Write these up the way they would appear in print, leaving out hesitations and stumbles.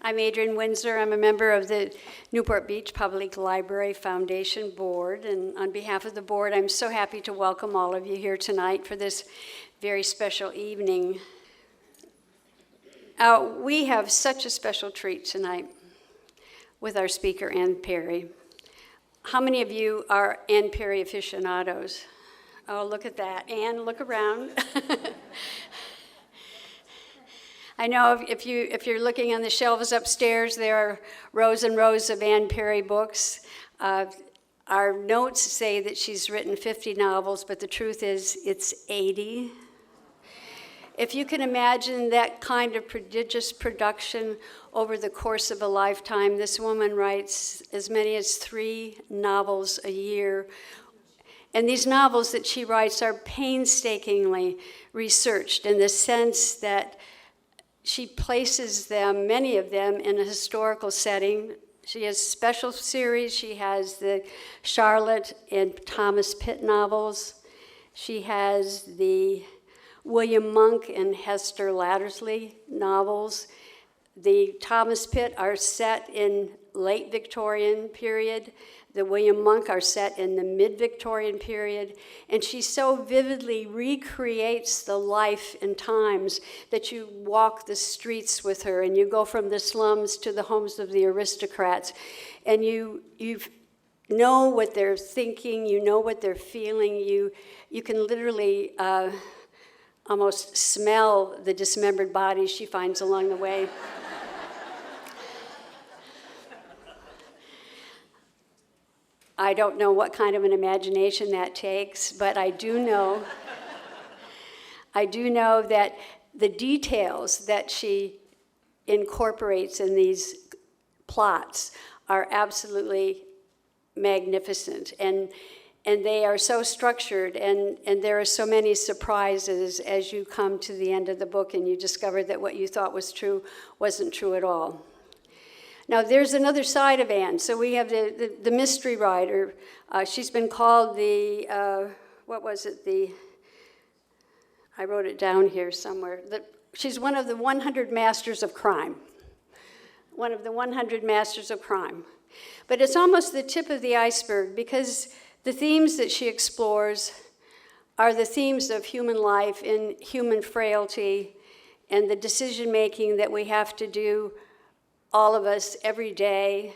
I'm Adrienne Windsor. I'm a member of the Newport Beach Public Library Foundation Board, and on behalf of the board, I'm so happy to welcome all of you here tonight for this very special evening. We have such a special treat tonight with our speaker, Ann Perry. How many of you are Ann Perry aficionados? Oh, look at that. Ann, look around. I know if you're looking on the shelves upstairs, there are rows and rows of Ann Perry books. Our notes say that she's written 50 novels, but the truth is it's 80. If you can imagine that kind of prodigious production over the course of a lifetime, this woman writes as many as 3 novels a year. And these novels that she writes are painstakingly researched in the sense that she places them, many of them, in a historical setting. She has special series. She has the Charlotte and Thomas Pitt novels. She has the William Monk and Hester Lattersley novels. The Thomas Pitt are set in late Victorian period. The William Monk are set in the mid-Victorian period. And she so vividly recreates the life and times that you walk the streets with her and you go from the slums to the homes of the aristocrats. And you know what they're thinking, you know what they're feeling. You can literally almost smell the dismembered bodies she finds along the way. I don't know what kind of an imagination that takes, but I do know that the details that she incorporates in these plots are absolutely magnificent, and they are so structured, and there are so many surprises as you come to the end of the book and you discover that what you thought was true wasn't true at all. Now, there's another side of Anne. So we have the mystery writer. She's been called I wrote it down here somewhere. She's one of the 100 masters of crime. One of the 100 masters of crime. But it's almost the tip of the iceberg because the themes that she explores are the themes of human life and human frailty and the decision-making that we have to do, all of us, every day,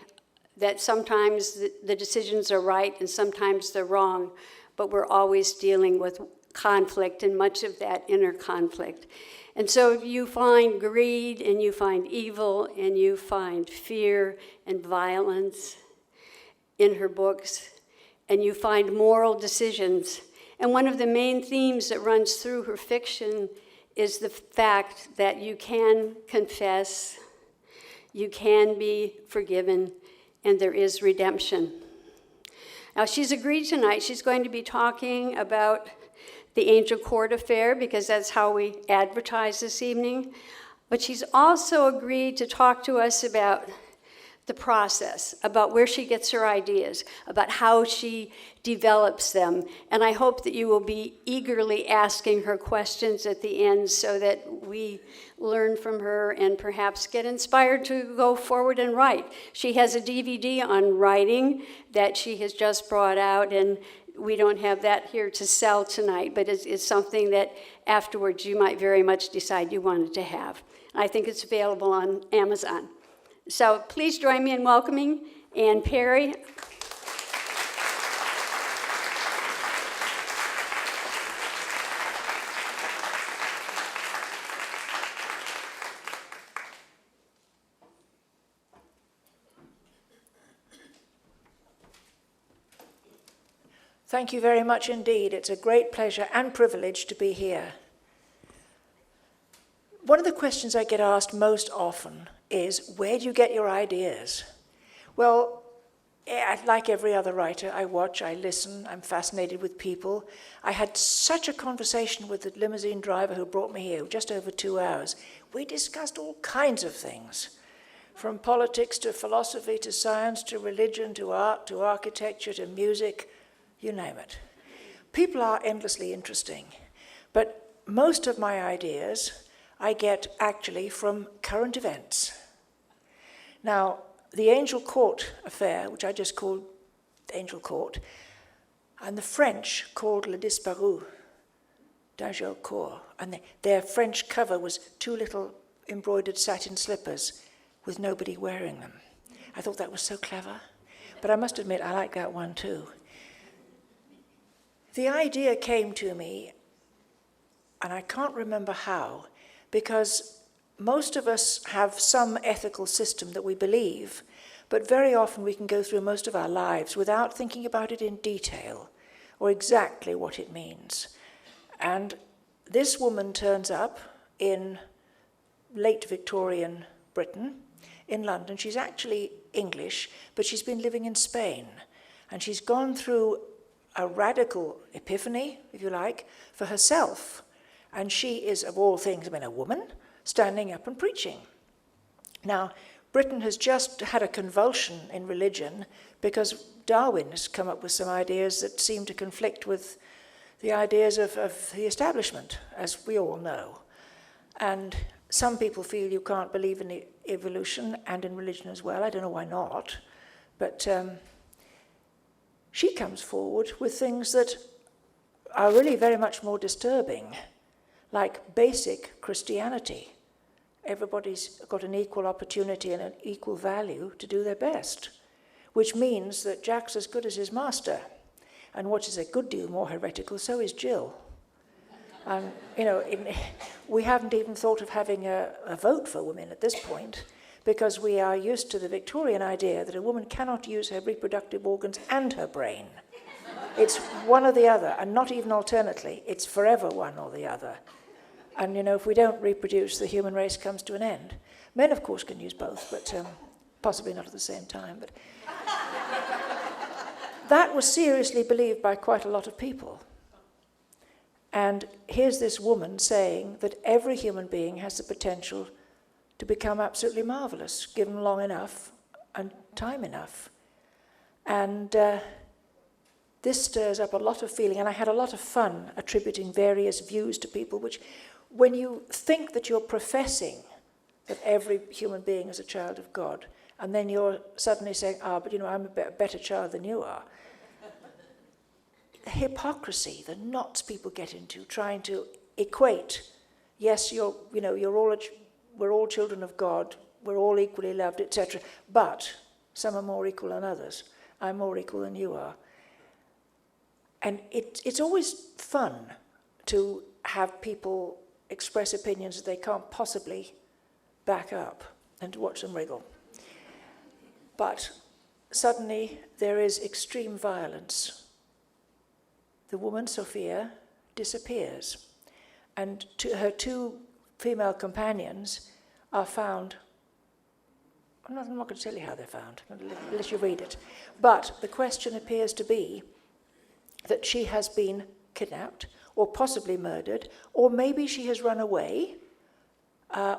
that sometimes the decisions are right and sometimes they're wrong, but we're always dealing with conflict and much of that inner conflict. And so you find greed and you find evil and you find fear and violence in her books, and you find moral decisions. And one of the main themes that runs through her fiction is the fact that you can confess, you can be forgiven, and there is redemption. Now, she's agreed tonight. She's going to be talking about the Angel Court affair because that's how we advertise this evening. But she's also agreed to talk to us about the process, about where she gets her ideas, about how she develops them. And I hope that you will be eagerly asking her questions at the end so that we learn from her and perhaps get inspired to go forward and write. She has a DVD on writing that she has just brought out, and we don't have that here to sell tonight, but it's something that afterwards you might very much decide you wanted to have. I think it's available on Amazon. So please join me in welcoming Ann Perry. Thank you very much indeed. It's a great pleasure and privilege to be here. One of the questions I get asked most often is, where do you get your ideas? Well, like every other writer, I watch, I listen, I'm fascinated with people. I had such a conversation with the limousine driver who brought me here, just over 2 hours. We discussed all kinds of things, from politics to philosophy to science to religion to art to architecture to music, you name it. People are endlessly interesting, but most of my ideas I get actually from current events. Now, the Angel Court affair, which I just called Angel Court, and the French called Le Disparu d'Angel Court, and their French cover was two little embroidered satin slippers with nobody wearing them. I thought that was so clever, but I must admit I like that one too. The idea came to me, and I can't remember how, because most of us have some ethical system that we believe, but very often we can go through most of our lives without thinking about it in detail or exactly what it means. And this woman turns up in late Victorian Britain, in London. She's actually English, but she's been living in Spain. And she's gone through a radical epiphany, if you like, for herself. And she is, of all things, a woman standing up and preaching. Now, Britain has just had a convulsion in religion because Darwin has come up with some ideas that seem to conflict with the ideas of the establishment, as we all know. And some people feel you can't believe in evolution and in religion as well. I don't know why not. But she comes forward with things that are really very much more disturbing, like basic Christianity. Everybody's got an equal opportunity and an equal value to do their best, which means that Jack's as good as his master. And what is a good deal more heretical, so is Jill. We haven't even thought of having a vote for women at this point, because we are used to the Victorian idea that a woman cannot use her reproductive organs and her brain. It's one or the other, and not even alternately. It's forever one or the other. And, if we don't reproduce, the human race comes to an end. Men, of course, can use both, but possibly not at the same time. But that was seriously believed by quite a lot of people. And here's this woman saying that every human being has the potential to become absolutely marvelous, given long enough and time enough. And this stirs up a lot of feeling, and I had a lot of fun attributing various views to people, which, when you think that you're professing that every human being is a child of God, and then you're suddenly saying, but I'm a better child than you are. The hypocrisy, the knots people get into, trying to equate, yes, we're all children of God, we're all equally loved, etc., but some are more equal than others. I'm more equal than you are. And it's always fun to have people express opinions that they can't possibly back up and to watch them wriggle. But suddenly there is extreme violence. The woman, Sophia, disappears, and her two female companions are found. I'm not going to tell you how they're found. I'm going to let you read it. But the question appears to be that she has been kidnapped, or possibly murdered, or maybe she has run away,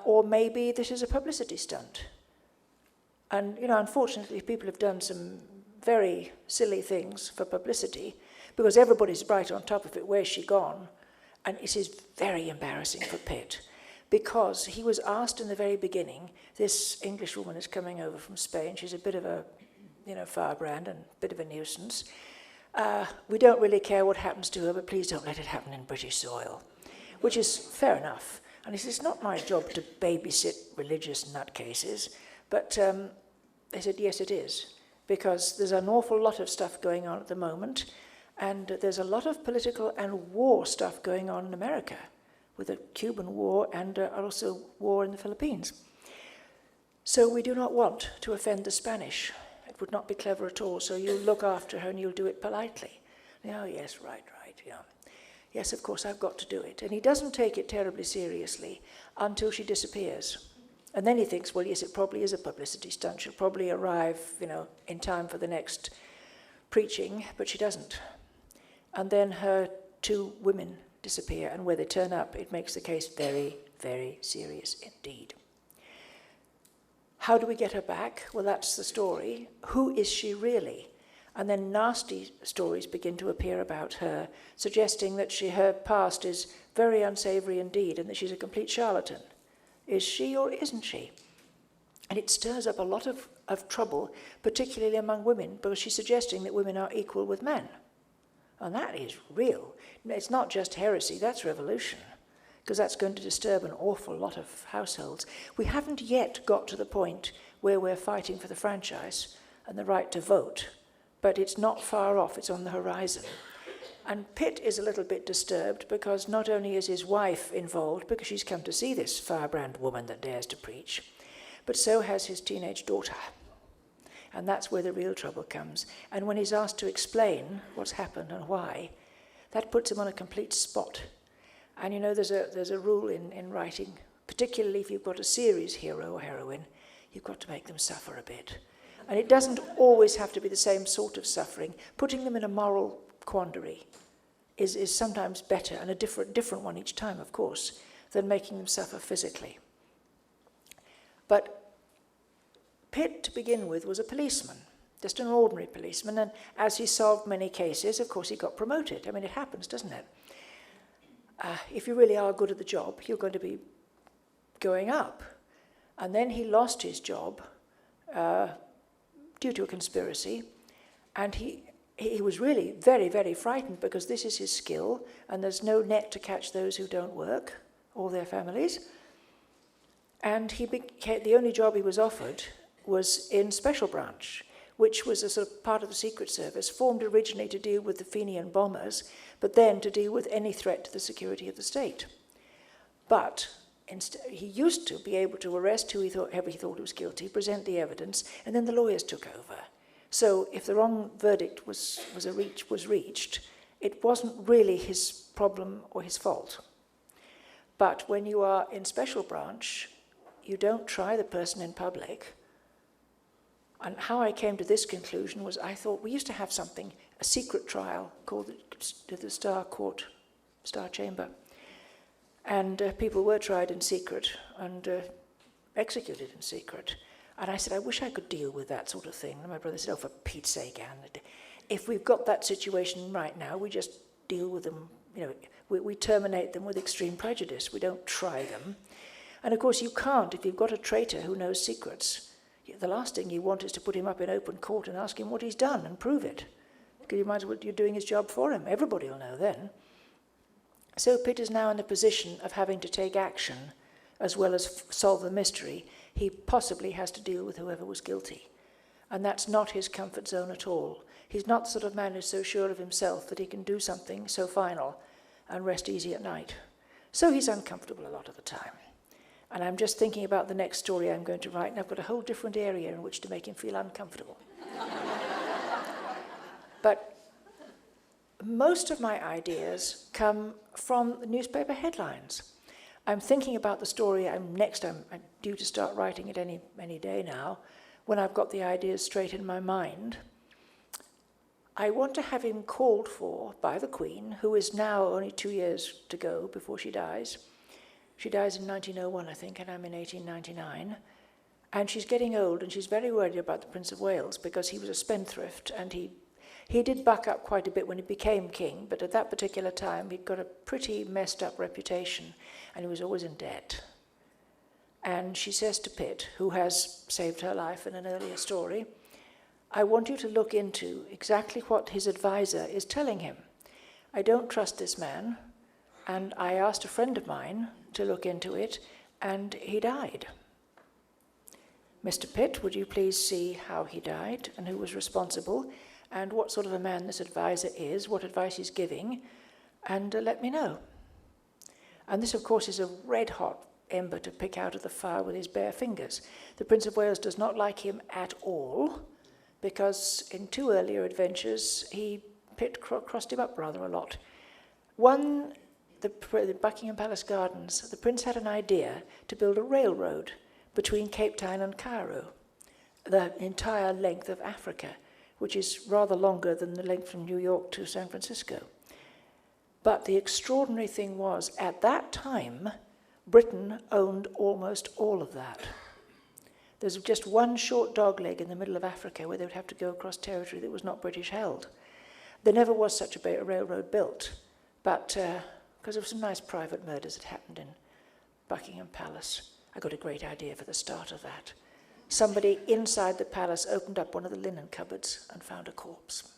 or maybe this is a publicity stunt. And, unfortunately, people have done some very silly things for publicity, because everybody's right on top of it, where's she gone? And it is very embarrassing for Pitt, because he was asked in the very beginning, this English woman is coming over from Spain, she's a bit of a, firebrand and a bit of a nuisance. We don't really care what happens to her, but please don't let it happen in British soil, which is fair enough. And he says, it's not my job to babysit religious nutcases, but they said, yes, it is, because there's an awful lot of stuff going on at the moment, and there's a lot of political and war stuff going on in America, with the Cuban War and also war in the Philippines. So we do not want to offend the Spanish. It would not be clever at all, so you'll look after her and you'll do it politely. Oh, yes, right, yeah. Yes, of course, I've got to do it. And he doesn't take it terribly seriously until she disappears. And then he thinks, well, yes, it probably is a publicity stunt. She'll probably arrive, in time for the next preaching, but she doesn't. And then her two women disappear, and where they turn up, it makes the case very, very serious indeed. How do we get her back? Well, that's the story. Who is she really? And then nasty stories begin to appear about her, suggesting that her past is very unsavory indeed, and that she's a complete charlatan. Is she or isn't she? And it stirs up a lot of trouble, particularly among women, because she's suggesting that women are equal with men. And that is real. It's not just heresy, that's revolution, because that's going to disturb an awful lot of households. We haven't yet got to the point where we're fighting for the franchise and the right to vote, but it's not far off, it's on the horizon. And Pitt is a little bit disturbed because not only is his wife involved, because she's come to see this firebrand woman that dares to preach, but so has his teenage daughter. And that's where the real trouble comes. And when he's asked to explain what's happened and why, that puts him on a complete spot. And you know, there's a rule in writing, particularly if you've got a series hero or heroine, you've got to make them suffer a bit. And it doesn't always have to be the same sort of suffering. Putting them in a moral quandary is sometimes better, and a different one each time, of course, than making them suffer physically. But Pitt, to begin with, was a policeman, just an ordinary policeman, and as he solved many cases, of course, he got promoted. I mean, it happens, doesn't it? If you really are good at the job, you're going to be going up. And then he lost his job due to a conspiracy, and he was really very, very frightened, because this is his skill, and there's no net to catch those who don't work, or their families. And the only job he was offered was in Special Branch, which was a sort of part of the Secret Service, formed originally to deal with the Fenian bombers, but then to deal with any threat to the security of the state. But he used to be able to arrest whoever he thought was guilty, present the evidence, and then the lawyers took over. So if the wrong verdict was reached, it wasn't really his problem or his fault. But when you are in Special Branch, you don't try the person in public. And how I came to this conclusion was, I thought we used to have something, a secret trial called the Star Court, Star Chamber. And people were tried in secret and executed in secret. And I said, I wish I could deal with that sort of thing. And my brother said, oh, for Pete's sake, Anne, if we've got that situation right now, we just deal with them, you know, we terminate them with extreme prejudice. We don't try them. And of course, you can't, if you've got a traitor who knows secrets, the last thing you want is to put him up in open court and ask him what he's done and prove it. Because you might as well, you're doing his job for him. Everybody will know then. So Pitt is now in the position of having to take action as well as solve the mystery. He possibly has to deal with whoever was guilty. And that's not his comfort zone at all. He's not the sort of man who's so sure of himself that he can do something so final and rest easy at night. So he's uncomfortable a lot of the time. And I'm just thinking about the next story I'm going to write, and I've got a whole different area in which to make him feel uncomfortable. But most of my ideas come from the newspaper headlines. I'm thinking about the story I'm due to start writing it any day now, when I've got the ideas straight in my mind. I want to have him called for by the Queen, who is now only 2 years to go before she dies. She dies in 1901, I think, and I'm in 1899. And she's getting old, and she's very worried about the Prince of Wales, because he was a spendthrift, and he did buck up quite a bit when he became king, but at that particular time he'd got a pretty messed up reputation, and he was always in debt. And she says to Pitt, who has saved her life in an earlier story, I want you to look into exactly what his advisor is telling him. I don't trust this man, and I asked a friend of mine to look into it, and he died. Mr. Pitt, would you please see how he died and who was responsible, and what sort of a man this advisor is, what advice he's giving, and let me know. And this, of course, is a red-hot ember to pick out of the fire with his bare fingers. The Prince of Wales does not like him at all, because in 2 earlier adventures, Pitt crossed him up rather a lot. One, the Buckingham Palace Gardens, the Prince had an idea to build a railroad between Cape Town and Cairo, the entire length of Africa, which is rather longer than the length from New York to San Francisco. But the extraordinary thing was, at that time, Britain owned almost all of that. There's just one short dogleg in the middle of Africa where they would have to go across territory that was not British held. There never was such a railroad built, but because of some nice private murders that happened in Buckingham Palace, I got a great idea for the start of that. somebody inside the palace opened up one of the linen cupboards and found a corpse.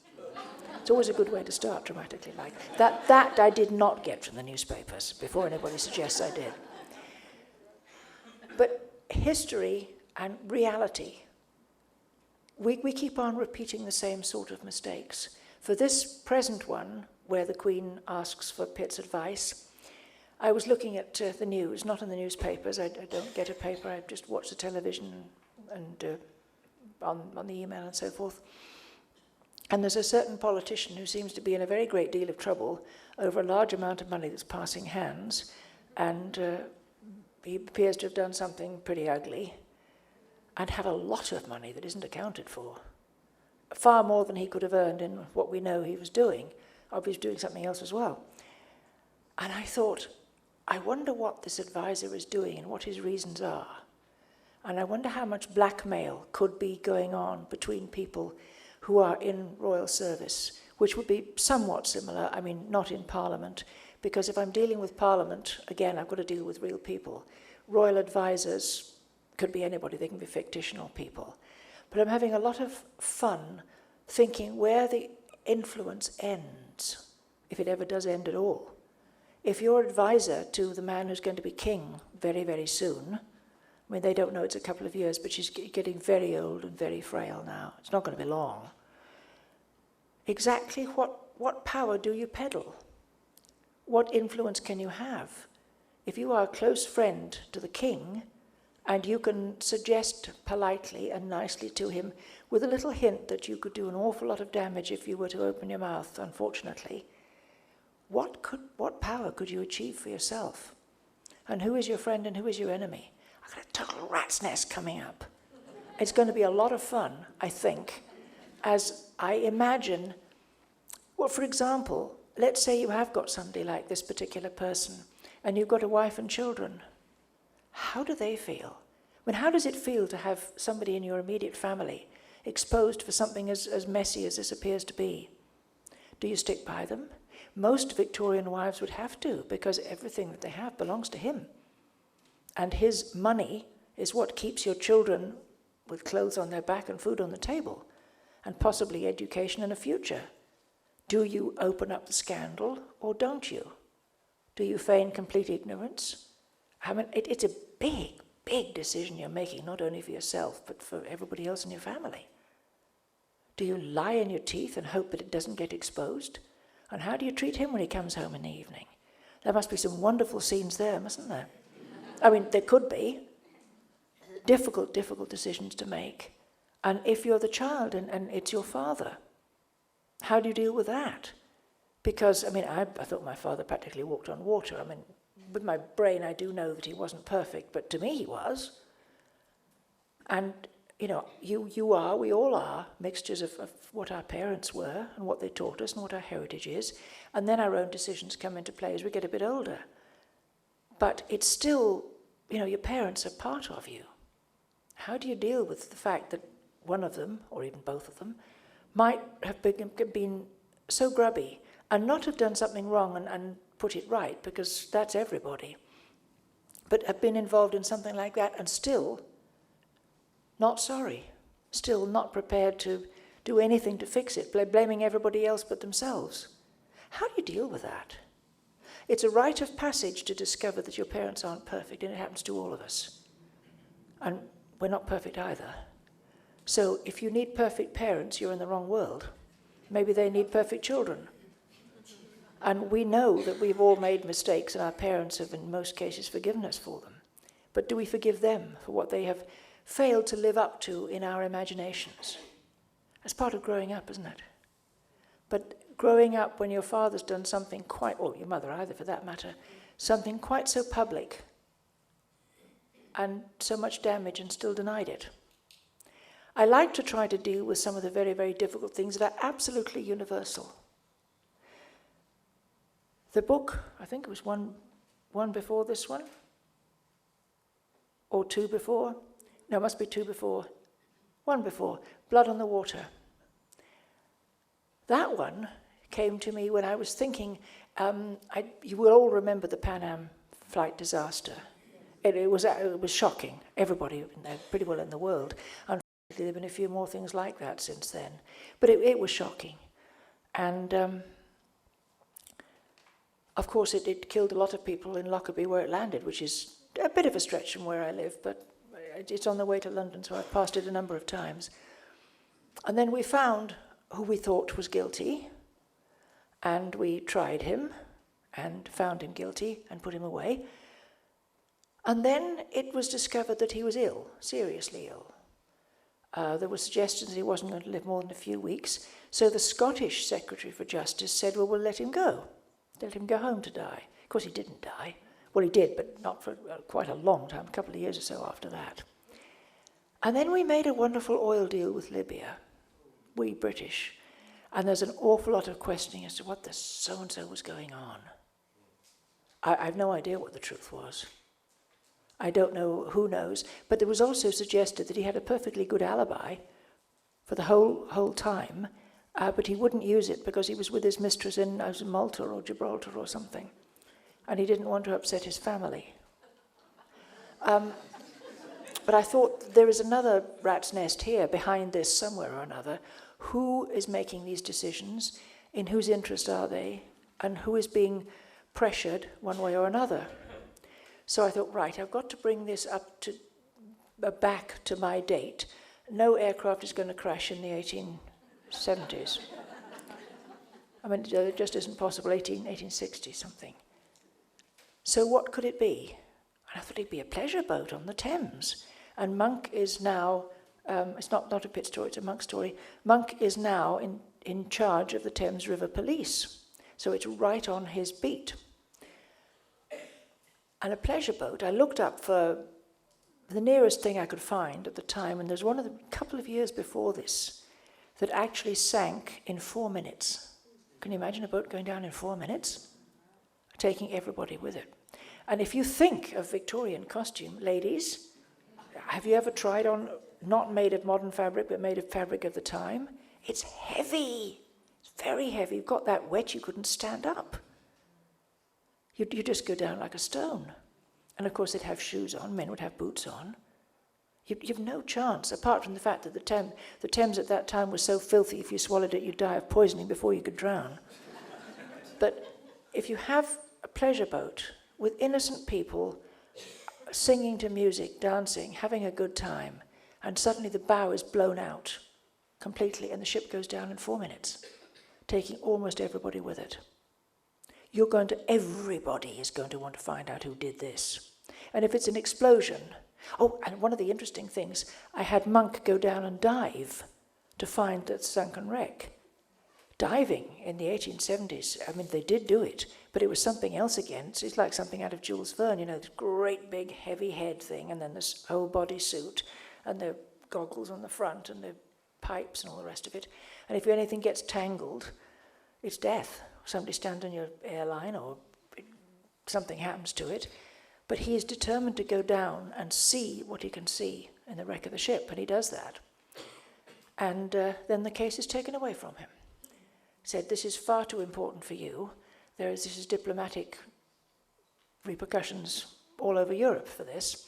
It's always a good way to start dramatically like that. That I did not get from the newspapers, before anybody suggests I did. But history and reality, we keep on repeating the same sort of mistakes. For this present one, where the Queen asks for Pitt's advice, I was looking at the news, not in the newspapers. I don't get a paper. I just watch the television and on the email and so forth. And there's a certain politician who seems to be in a very great deal of trouble over a large amount of money that's passing hands, and he appears to have done something pretty ugly and have a lot of money that isn't accounted for. Far more than he could have earned in what we know he was doing. Obviously doing something else as well. And I thought, I wonder what this advisor is doing and what his reasons are. And I wonder how much blackmail could be going on between people who are in royal service, which would be somewhat similar, I mean, not in Parliament, because if I'm dealing with Parliament, again, I've got to deal with real people. Royal advisors could be anybody, they can be fictional people. But I'm having a lot of fun thinking where the influence ends, if it ever does end at all. If you're advisor to the man who's going to be king very, very soon, I mean, they don't know it's a couple of years, but she's getting very old and very frail now. It's not going to be long. Exactly what power do you peddle? What influence can you have? If you are a close friend to the king, and you can suggest politely and nicely to him, with a little hint that you could do an awful lot of damage if you were to open your mouth, unfortunately, what power could you achieve for yourself? And who is your friend and who is your enemy? I've got a total rat's nest coming up. It's going to be a lot of fun, I think, as I imagine, well, for example, let's say you have got somebody like this particular person, and you've got a wife and children. How do they feel? I mean, how does it feel to have somebody in your immediate family exposed for something as messy as this appears to be? Do you stick by them? Most Victorian wives would have to, because everything that they have belongs to him. And his money is what keeps your children with clothes on their back and food on the table, and possibly education and a future. Do you open up the scandal, or don't you? Do you feign complete ignorance? I mean, it's a big, big decision you're making, not only for yourself, but for everybody else in your family. Do you lie in your teeth and hope that it doesn't get exposed? And how do you treat him when he comes home in the evening? There must be some wonderful scenes there, mustn't there? I mean, there could be. Difficult decisions to make. And if you're the child and it's your father, how do you deal with that? Because, I mean, I thought my father practically walked on water. I mean, with my brain, I do know that he wasn't perfect, but to me he was. And, you know, we all are mixtures of what our parents were and what they taught us and what our heritage is. And then our own decisions come into play as we get a bit older. But it's still, you know, your parents are part of you. How do you deal with the fact that one of them, or even both of them, might have been so grubby and not have done something wrong and put it right, because that's everybody, but have been involved in something like that and still not sorry, still not prepared to do anything to fix it, blaming everybody else but themselves? How do you deal with that? It's a rite of passage to discover that your parents aren't perfect, and it happens to all of us. And we're not perfect either. So if you need perfect parents, you're in the wrong world. Maybe they need perfect children. And we know that we've all made mistakes, and our parents have in most cases forgiven us for them. But do we forgive them for what they have failed to live up to in our imaginations? That's part of growing up, isn't it? But growing up when your father's done something quite, or your mother either for that matter, something quite so public and so much damage and still denied it. I like to try to deal with some of the very, very difficult things that are absolutely universal. The book, I think it was one before this one, or two before. No, it must be two before. One before, Blood on the Water. That one came to me when I was thinking, you will all remember the Pan Am flight disaster it was shocking. Everybody pretty well in the world. Unfortunately, there have been a few more things like that since then. But it was shocking. And of course, it killed a lot of people in Lockerbie where it landed, which is a bit of a stretch from where I live, but it's on the way to London, so I've passed it a number of times. And then we found who we thought was guilty, and we tried him and found him guilty and put him away. And then it was discovered that he was ill, seriously ill. There were suggestions that he wasn't going to live more than a few weeks. So the Scottish Secretary for Justice said, well, we'll let him go. Let him go home to die. Of course, he didn't die. Well, he did, but not for quite a long time, a couple of years or so after that. And then we made a wonderful oil deal with Libya, we British. And there's an awful lot of questioning as to what the so-and-so was going on. I have no idea what the truth was. I don't know, who knows. But there was also suggested that he had a perfectly good alibi for the whole time, but he wouldn't use it because he was with his mistress in Malta or Gibraltar or something. And he didn't want to upset his family. But I thought there is another rat's nest here behind this somewhere or another. Who is making these decisions? In whose interest are they? And who is being pressured one way or another? So I thought, right, I've got to bring this up to back to my date. No aircraft is going to crash in the 1870s. I mean, it just isn't possible, 1860 something. So what could it be? And I thought it'd be a pleasure boat on the Thames. And Monk is now, it's not a Pitt story, it's a Monk story. Monk is now in charge of the Thames River Police. So it's right on his beat. And a pleasure boat, I looked up for the nearest thing I could find at the time, and there's one of the couple of years before this that actually sank in 4 minutes. Can you imagine a boat going down in 4 minutes? Taking everybody with it. And if you think of Victorian costume, ladies, have you ever tried on, not made of modern fabric, but made of fabric of the time? It's heavy. It's very heavy. You've got that wet, you couldn't stand up. You just go down like a stone. And of course they'd have shoes on, men would have boots on. You've no chance, apart from the fact that the Thames at that time was so filthy, if you swallowed it, you'd die of poisoning before you could drown. But if you have a pleasure boat with innocent people singing to music, dancing, having a good time, and suddenly the bow is blown out completely and the ship goes down in 4 minutes, taking almost everybody with it. Everybody is going to want to find out who did this. And if it's an explosion, and one of the interesting things, I had Monk go down and dive to find that sunken wreck. Diving in the 1870s, I mean, they did do it, but it was something else again. It's like something out of Jules Verne, you know, this great big heavy head thing, and then this whole body suit, and the goggles on the front, and the pipes and all the rest of it. And if anything gets tangled, it's death. Somebody stands on your airline or something happens to it. But he is determined to go down and see what he can see in the wreck of the ship, and he does that. And then the case is taken away from him. Said, this is far too important for you. This is diplomatic repercussions all over Europe for this.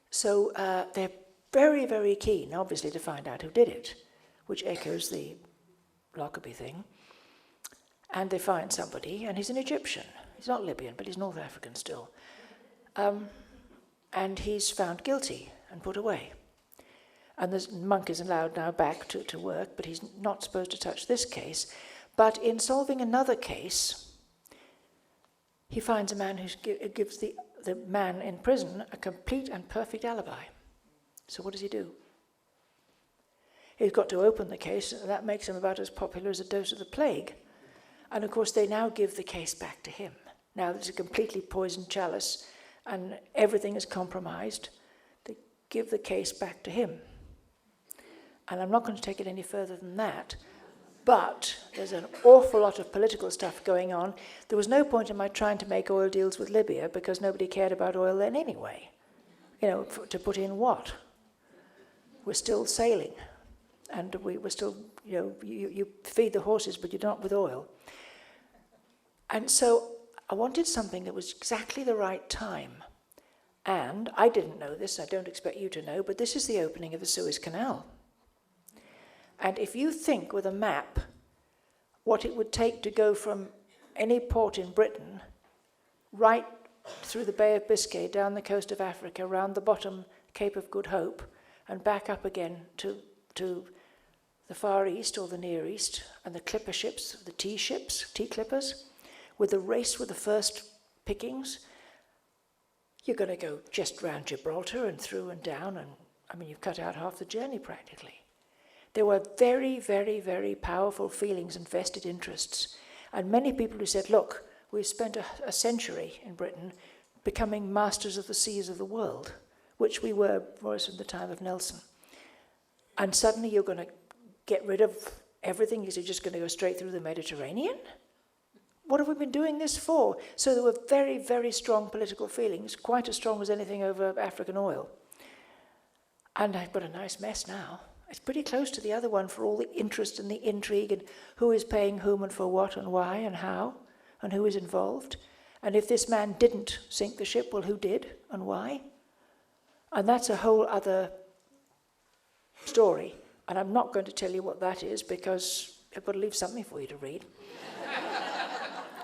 So they're very, very keen, obviously, to find out who did it, which echoes the Lockerbie thing. And they find somebody, and he's an Egyptian. He's not Libyan, but he's North African still. And he's found guilty and put away. And the Monk is allowed now back to work, but he's not supposed to touch this case. But in solving another case, he finds a man who gives the man in prison a complete and perfect alibi. So what does he do? He's got to open the case, and that makes him about as popular as a dose of the plague. And of course, they now give the case back to him. Now there's a completely poisoned chalice, and everything is compromised. They give the case back to him. And I'm not going to take it any further than that, but there's an awful lot of political stuff going on. There was no point in my trying to make oil deals with Libya because nobody cared about oil then anyway. You know, to put in what? We're still sailing, and we were still, you know, you feed the horses, but you're not with oil. And so I wanted something that was exactly the right time. And I didn't know this, I don't expect you to know, but this is the opening of the Suez Canal. And if you think with a map what it would take to go from any port in Britain right through the Bay of Biscay, down the coast of Africa, round the bottom Cape of Good Hope, and back up again to the Far East or the Near East, and the clipper ships, the tea clippers, with the race with the first pickings, you're going to go just round Gibraltar and through and down, and I mean, you've cut out half the journey practically. There were very, very, very powerful feelings and vested interests, and many people who said, look, we've spent a century in Britain becoming masters of the seas of the world, which we were from the time of Nelson. And suddenly you're going to get rid of everything? You're just going to go straight through the Mediterranean? What have we been doing this for? So there were very, very strong political feelings, quite as strong as anything over African oil. And I've got a nice mess now. It's pretty close to the other one for all the interest and the intrigue and who is paying whom and for what and why and how and who is involved. And if this man didn't sink the ship, well, who did and why? And that's a whole other story. And I'm not going to tell you what that is because I've got to leave something for you to read.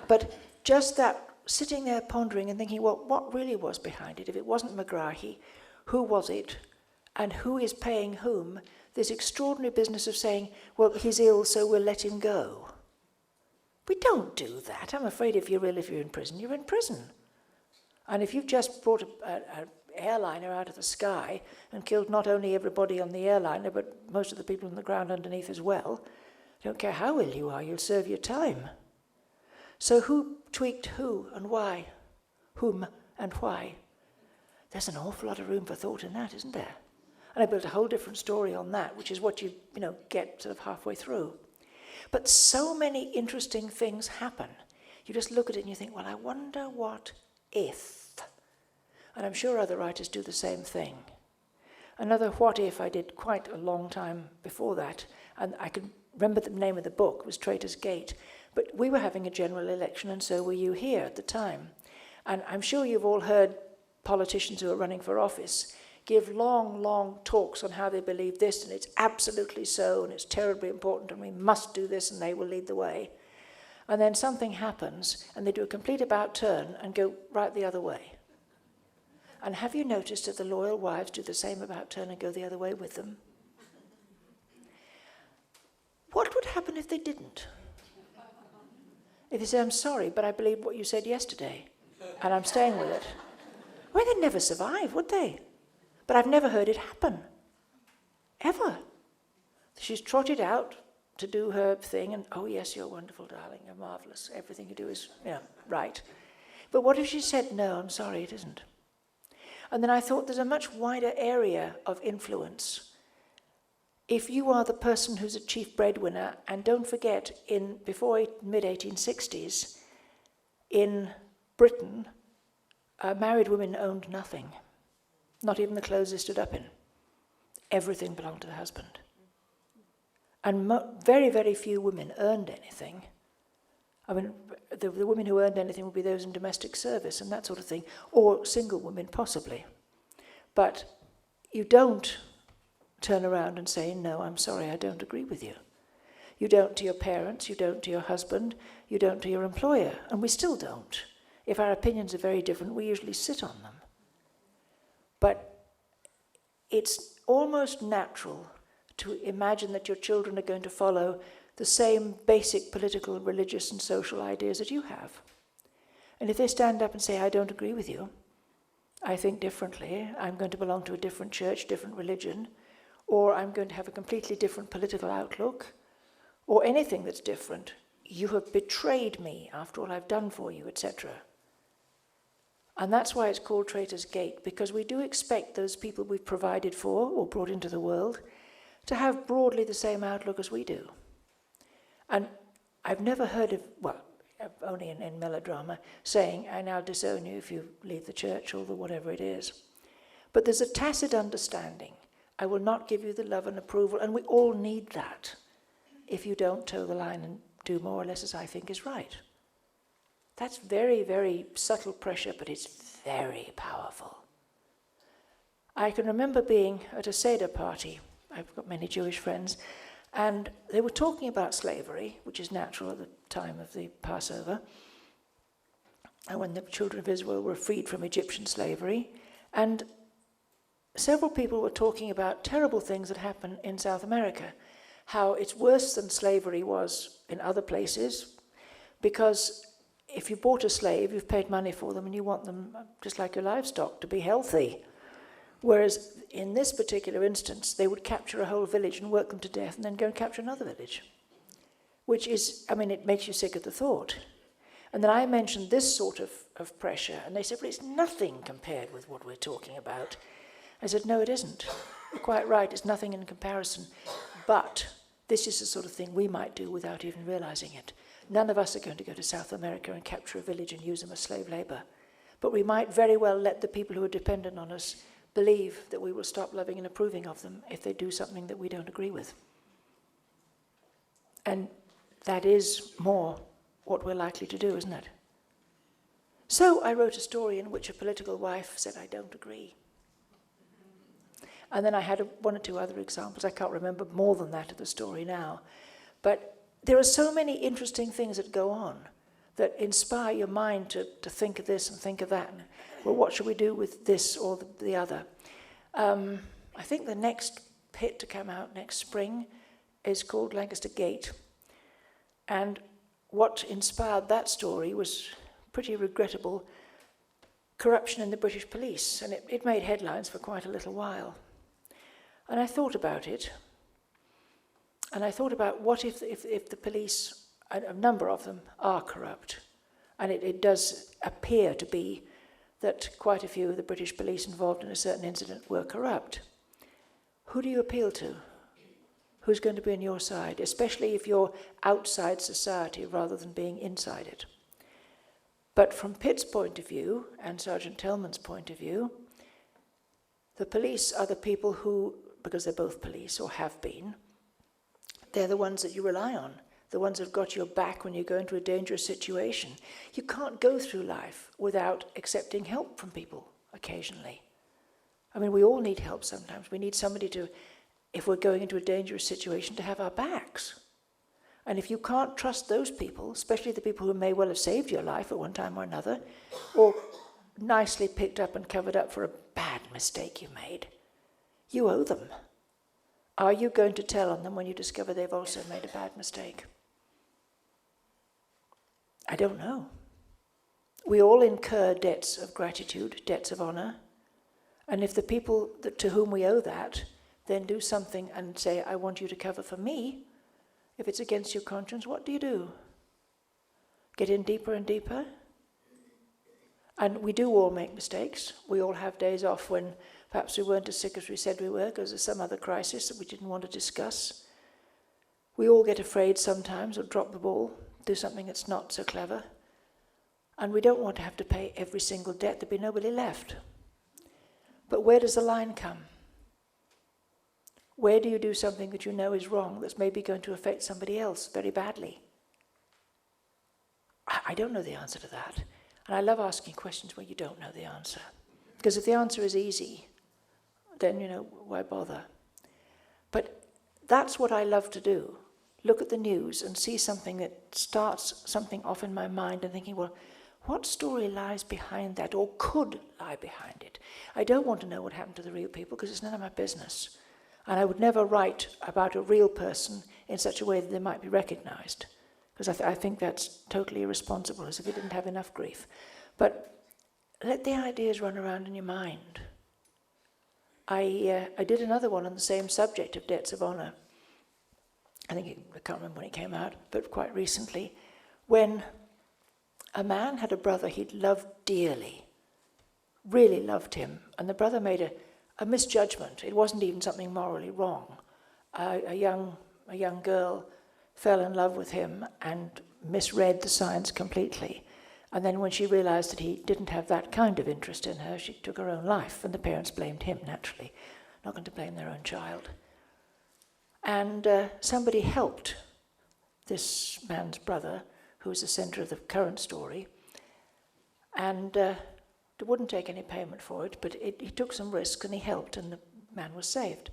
But just that, sitting there pondering and thinking, well, what really was behind it? If it wasn't Megrahi, who was it? And who is paying whom? This extraordinary business of saying, well, he's ill, so we'll let him go. We don't do that. I'm afraid if you're ill, if you're in prison, you're in prison. And if you've just brought an airliner out of the sky and killed not only everybody on the airliner, but most of the people on the ground underneath as well, don't care how ill you are, you'll serve your time. So who tweaked who and why? Whom and why? There's an awful lot of room for thought in that, isn't there? And I built a whole different story on that, which is what you get sort of halfway through. But so many interesting things happen. You just look at it and you think, well, I wonder what if. And I'm sure other writers do the same thing. Another what if I did quite a long time before that, and I can remember the name of the book, was Traitor's Gate. But we were having a general election, and so were you here at the time. And I'm sure you've all heard politicians who are running for office give long, long talks on how they believe this, and it's absolutely so, and it's terribly important, and we must do this, and they will lead the way. And then something happens, and they do a complete about turn and go right the other way. And have you noticed that the loyal wives do the same about turn and go the other way with them? What would happen if they didn't? If they say, I'm sorry, but I believe what you said yesterday, and I'm staying with it. Well, they'd never survive, would they? But I've never heard it happen. Ever. She's trotted out to do her thing, and, oh, yes, you're wonderful, darling, you're marvellous. Everything you do is, right. But what if she said, no, I'm sorry, it isn't? And then I thought there's a much wider area of influence. If you are the person who's a chief breadwinner, and don't forget, before mid-1860s, in Britain, married women owned nothing. Not even the clothes they stood up in. Everything belonged to the husband. And very, very few women earned anything. I mean, the women who earned anything would be those in domestic service and that sort of thing, or single women possibly. But you don't turn around and say, no, I'm sorry, I don't agree with you. You don't to your parents, you don't to your husband, you don't to your employer, and we still don't. If our opinions are very different, we usually sit on them. But it's almost natural to imagine that your children are going to follow the same basic political, religious, and social ideas that you have. And if they stand up and say, I don't agree with you, I think differently, I'm going to belong to a different church, different religion, or I'm going to have a completely different political outlook, or anything that's different, you have betrayed me after all I've done for you, etc. And that's why it's called Traitor's Gate, because we do expect those people we've provided for or brought into the world to have broadly the same outlook as we do. And I've never heard of, well, only in melodrama, saying, I now disown you if you leave the church or the whatever it is. But there's a tacit understanding. I will not give you the love and approval, and we all need that if you don't toe the line and do more or less as I think is right. That's very, very subtle pressure, but it's very powerful. I can remember being at a Seder party. I've got many Jewish friends, and they were talking about slavery, which is natural at the time of the Passover, and when the children of Israel were freed from Egyptian slavery. And several people were talking about terrible things that happen in South America, how it's worse than slavery was in other places, because if you bought a slave, you've paid money for them and you want them, just like your livestock, to be healthy. Whereas in this particular instance, they would capture a whole village and work them to death and then go and capture another village, which is, I mean, it makes you sick at the thought. And then I mentioned this sort of pressure, and they said, well, it's nothing compared with what we're talking about. I said, no, it isn't. You're quite right, it's nothing in comparison. But this is the sort of thing we might do without even realizing it. None of us are going to go to South America and capture a village and use them as slave labor. But we might very well let the people who are dependent on us believe that we will stop loving and approving of them if they do something that we don't agree with. And that is more what we're likely to do, isn't it? So I wrote a story in which a political wife said, I don't agree. And then I had one or two other examples. I can't remember more than that of the story now. But there are so many interesting things that go on that inspire your mind to think of this and think of that. And, well, what should we do with this or the other? I think the next hit to come out next spring is called Lancaster Gate. And what inspired that story was pretty regrettable corruption in the British police. And it made headlines for quite a little while. And I thought about it. And I thought about what if the police, a number of them, are corrupt. And it does appear to be that quite a few of the British police involved in a certain incident were corrupt. Who do you appeal to? Who's going to be on your side, especially if you're outside society rather than being inside it? But from Pitt's point of view, and Sergeant Tellman's point of view, the police are the people who, because they're both police, or have been, they're the ones that you rely on, the ones that have got your back when you go into a dangerous situation. You can't go through life without accepting help from people occasionally. I mean, we all need help sometimes. We need somebody to, if we're going into a dangerous situation, to have our backs. And if you can't trust those people, especially the people who may well have saved your life at one time or another, or nicely picked up and covered up for a bad mistake you made, you owe them. Are you going to tell on them when you discover they've also made a bad mistake? I don't know. We all incur debts of gratitude, debts of honor. And if the people to whom we owe that then do something and say, I want you to cover for me, if it's against your conscience, what do? Get in deeper and deeper? And we do all make mistakes. We all have days off when perhaps we weren't as sick as we said we were because of some other crisis that we didn't want to discuss. We all get afraid sometimes or drop the ball, do something that's not so clever. And we don't want to have to pay every single debt. There'd be nobody left. But where does the line come? Where do you do something that you know is wrong that's maybe going to affect somebody else very badly? I don't know the answer to that. And I love asking questions where you don't know the answer. Because if the answer is easy, then, why bother? But that's what I love to do. Look at the news and see something that starts something off in my mind and thinking, well, what story lies behind that or could lie behind it? I don't want to know what happened to the real people because it's none of my business. And I would never write about a real person in such a way that they might be recognized. Because I think that's totally irresponsible, as if it didn't have enough grief. But let the ideas run around in your mind. I did another one on the same subject of debts of honor. I can't remember when it came out, but quite recently, when a man had a brother he'd loved dearly, really loved him, and the brother made a misjudgment. It wasn't even something morally wrong. A young girl fell in love with him and misread the signs completely. And then when she realized that he didn't have that kind of interest in her, she took her own life, and the parents blamed him, naturally. Not going to blame their own child. And somebody helped this man's brother, who was the center of the current story, and He wouldn't take any payment for it, but he took some risks and he helped, and the man was saved.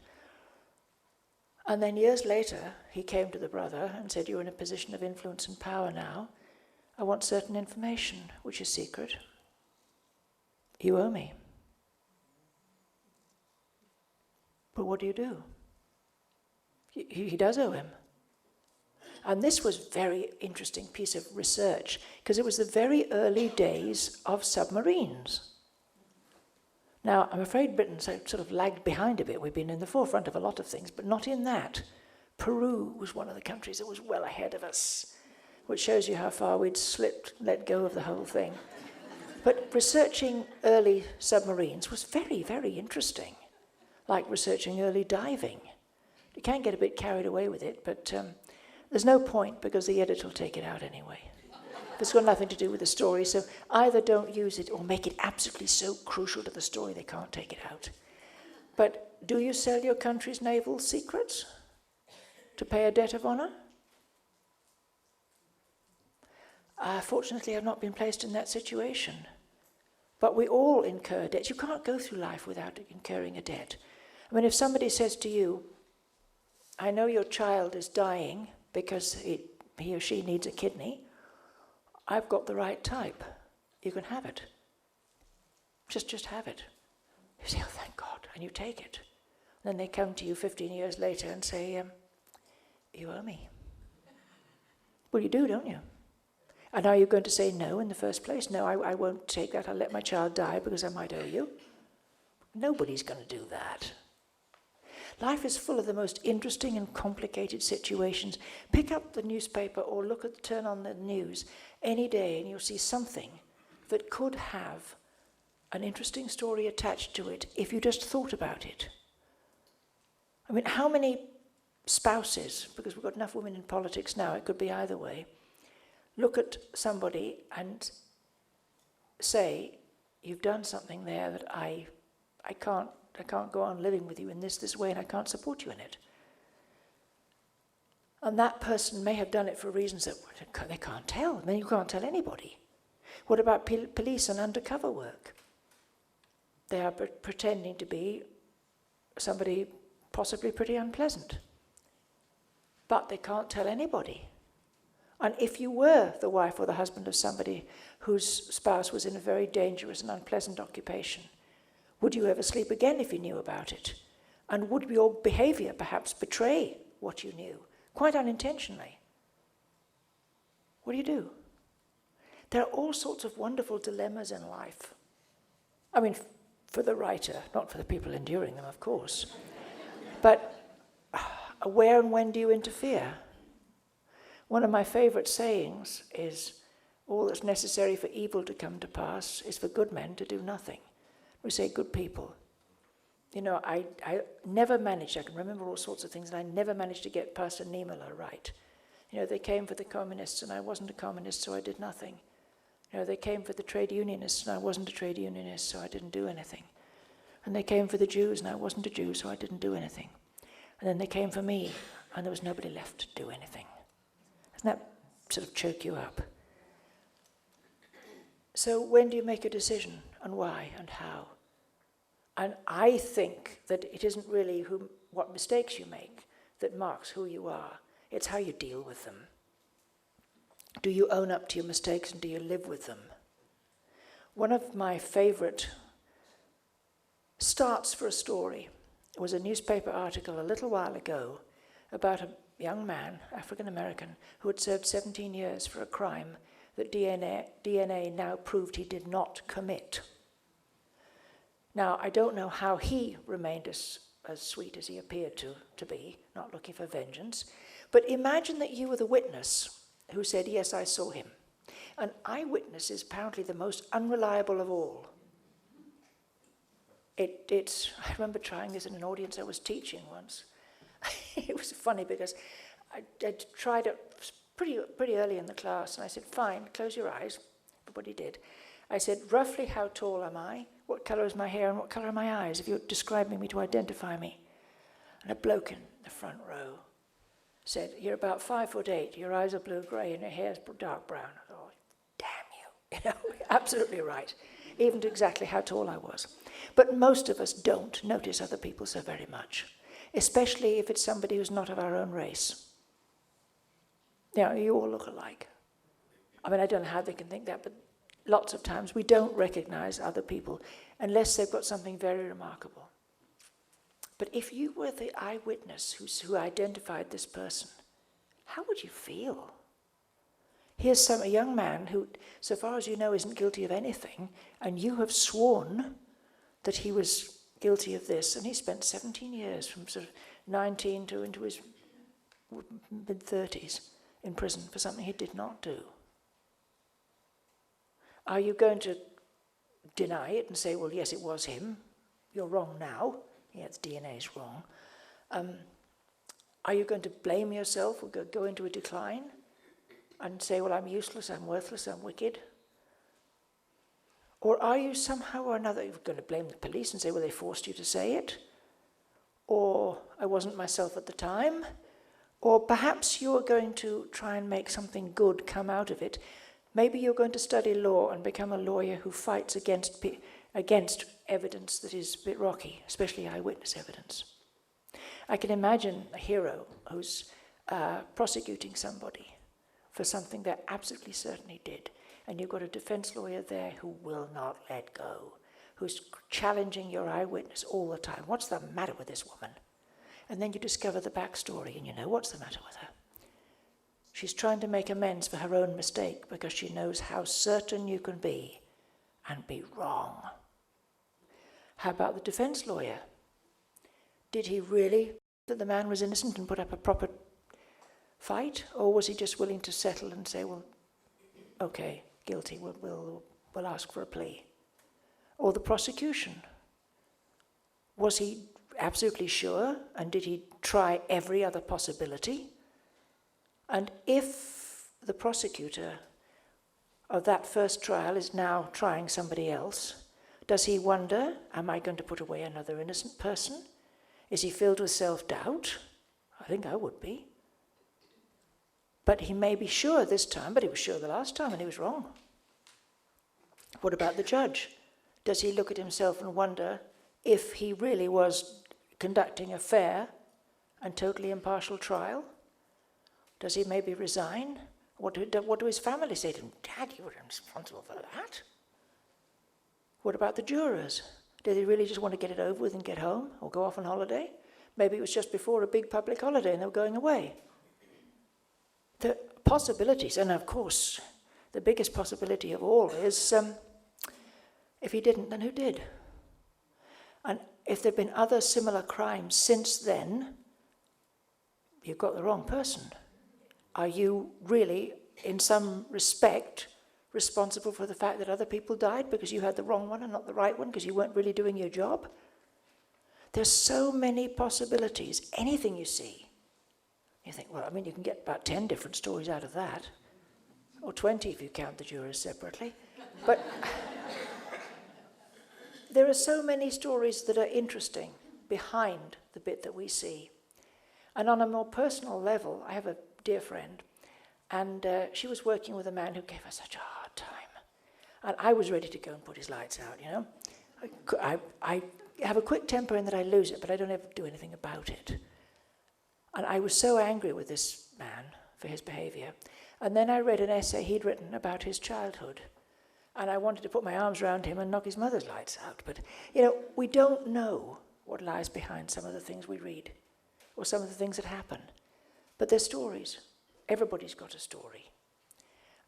And then years later, he came to the brother and said, "You're in a position of influence and power now. I want certain information, which is secret. You owe me." But what do? He does owe him. And this was a very interesting piece of research, because it was the very early days of submarines. Now, I'm afraid Britain's sort of lagged behind a bit. We've been in the forefront of a lot of things, but not in that. Peru was one of the countries that was well ahead of us, which shows you how far we'd let go of the whole thing. But researching early submarines was very, very interesting, like researching early diving. You can get a bit carried away with it, but there's no point, because the editor will take it out anyway. It's got nothing to do with the story, so either don't use it or make it absolutely so crucial to the story they can't take it out. But do you sell your country's naval secrets to pay a debt of honor? Fortunately, I've not been placed in that situation. But we all incur debts. You can't go through life without incurring a debt. I mean, if somebody says to you, "I know your child is dying because he or she needs a kidney. I've got the right type. You can have it. Just have it." You say, "Oh, thank God," and you take it. Then they come to you 15 years later and say, "You owe me." Well, you do, don't you? And are you going to say no in the first place? "No, I won't take that. I'll let my child die because I might owe you." Nobody's going to do that. Life is full of the most interesting and complicated situations. Pick up the newspaper or turn on the news any day and you'll see something that could have an interesting story attached to it if you just thought about it. I mean, how many spouses, because we've got enough women in politics now, it could be either way, look at somebody and say, "You've done something there that I can't go on living with you in this way, and I can't support you in it." And that person may have done it for reasons that they can't tell. I mean, you can't tell anybody. What about police and undercover work? They are pretending to be somebody possibly pretty unpleasant, but they can't tell anybody. And if you were the wife or the husband of somebody whose spouse was in a very dangerous and unpleasant occupation, would you ever sleep again if you knew about it? And would your behavior perhaps betray what you knew, quite unintentionally? What do? There are all sorts of wonderful dilemmas in life. I mean, for the writer, not for the people enduring them, of course. But where and when do you interfere? One of my favorite sayings is, "All that's necessary for evil to come to pass is for good men to do nothing." We say good people. You know, I never managed, I can remember all sorts of things, and I never managed to get Pastor Niemöller right. You know, they came for the communists, and I wasn't a communist, so I did nothing. You know, they came for the trade unionists, and I wasn't a trade unionist, so I didn't do anything. And they came for the Jews, and I wasn't a Jew, so I didn't do anything. And then they came for me, and there was nobody left to do anything. Doesn't that sort of choke you up? So when do you make a decision, and why, and how? And I think that it isn't really what mistakes you make that marks who you are. It's how you deal with them. Do you own up to your mistakes, and do you live with them? One of my favorite starts for a story was a newspaper article a little while ago about a young man, African American, who had served 17 years for a crime that DNA now proved he did not commit. Now, I don't know how he remained as sweet as he appeared to be, not looking for vengeance, but imagine that you were the witness who said, "Yes, I saw him." An eyewitness is apparently the most unreliable of all. I remember trying this in an audience I was teaching once. It was funny because I tried it pretty early in the class, and I said, "Fine, close your eyes." Everybody did. I said, "Roughly how tall am I? What colour is my hair, and what colour are my eyes, if you're describing me to identify me?" And a bloke in the front row said, "You're about 5'8", your eyes are blue-grey, and your hair's dark brown." I thought, "Damn you," absolutely right. even to exactly how tall I was. But most of us don't notice other people so very much, especially if it's somebody who's not of our own race. You know, you all look alike. I mean, I don't know how they can think that, but lots of times we don't recognize other people unless they've got something very remarkable. But if you were the eyewitness who identified this person, how would you feel? Here's a young man who, so far as you know, isn't guilty of anything, and you have sworn that he was guilty of this, and he spent 17 years, from sort of 19 to into his mid-30s, in prison for something he did not do. Are you going to deny it and say, well, yes, it was him, you're wrong now, yeah, the DNA's wrong? Are you going to blame yourself or go into a decline and say, well, I'm useless, I'm worthless, I'm wicked? Or are you somehow or another going to blame the police and say, well, they forced you to say it? Or I wasn't myself at the time? Or perhaps you're going to try and make something good come out of it. Maybe you're going to study law and become a lawyer who fights against evidence that is a bit rocky, especially eyewitness evidence. I can imagine a hero who's prosecuting somebody for something they're absolutely certain he did, and you've got a defense lawyer there who will not let go, who's challenging your eyewitness all the time. What's the matter with this woman? And then you discover the backstory, and you know what's the matter with her. She's trying to make amends for her own mistake because she knows how certain you can be and be wrong. How about the defense lawyer? Did he really think that the man was innocent and put up a proper fight? Or was he just willing to settle and say, well, okay, guilty, we'll ask for a plea? Or the prosecution? Was he absolutely sure, and did he try every other possibility? And if the prosecutor of that first trial is now trying somebody else, does he wonder, am I going to put away another innocent person? Is he filled with self-doubt? I think I would be. But he may be sure this time, but he was sure the last time and he was wrong. What about the judge? Does he look at himself and wonder if he really was conducting a fair and totally impartial trial? Does he maybe resign? What do his family say to him? Dad, you were responsible for that. What about the jurors? Did they really just want to get it over with and get home or go off on holiday? Maybe it was just before a big public holiday and they were going away. The possibilities, and of course, the biggest possibility of all is if he didn't, then who did? And if there have been other similar crimes since then, you've got the wrong person. Are you really, in some respect, responsible for the fact that other people died because you had the wrong one and not the right one because you weren't really doing your job? There's so many possibilities. Anything you see, you think, well, I mean, you can get about 10 different stories out of that, or 20 if you count the jurors separately. But there are so many stories that are interesting behind the bit that we see. And on a more personal level, I have a dear friend, and she was working with a man who gave her such a hard time. And I was ready to go and put his lights out, you know. I have a quick temper in that I lose it, but I don't ever do anything about it. And I was so angry with this man for his behavior. And then I read an essay he'd written about his childhood. And I wanted to put my arms around him and knock his mother's lights out. But, you know, we don't know what lies behind some of the things we read or some of the things that happen. But they're stories. Everybody's got a story.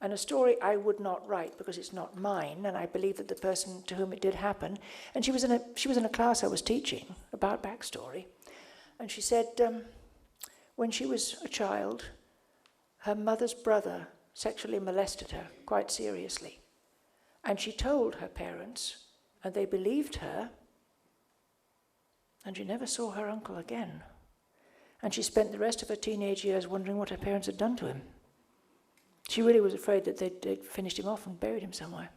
And a story I would not write because it's not mine, and I believe that the person to whom it did happen, and she was in a class I was teaching about backstory, and she said when she was a child, her mother's brother sexually molested her quite seriously. And she told her parents, and they believed her, and she never saw her uncle again. And she spent the rest of her teenage years wondering what her parents had done to him. She really was afraid that they'd finished him off and buried him somewhere.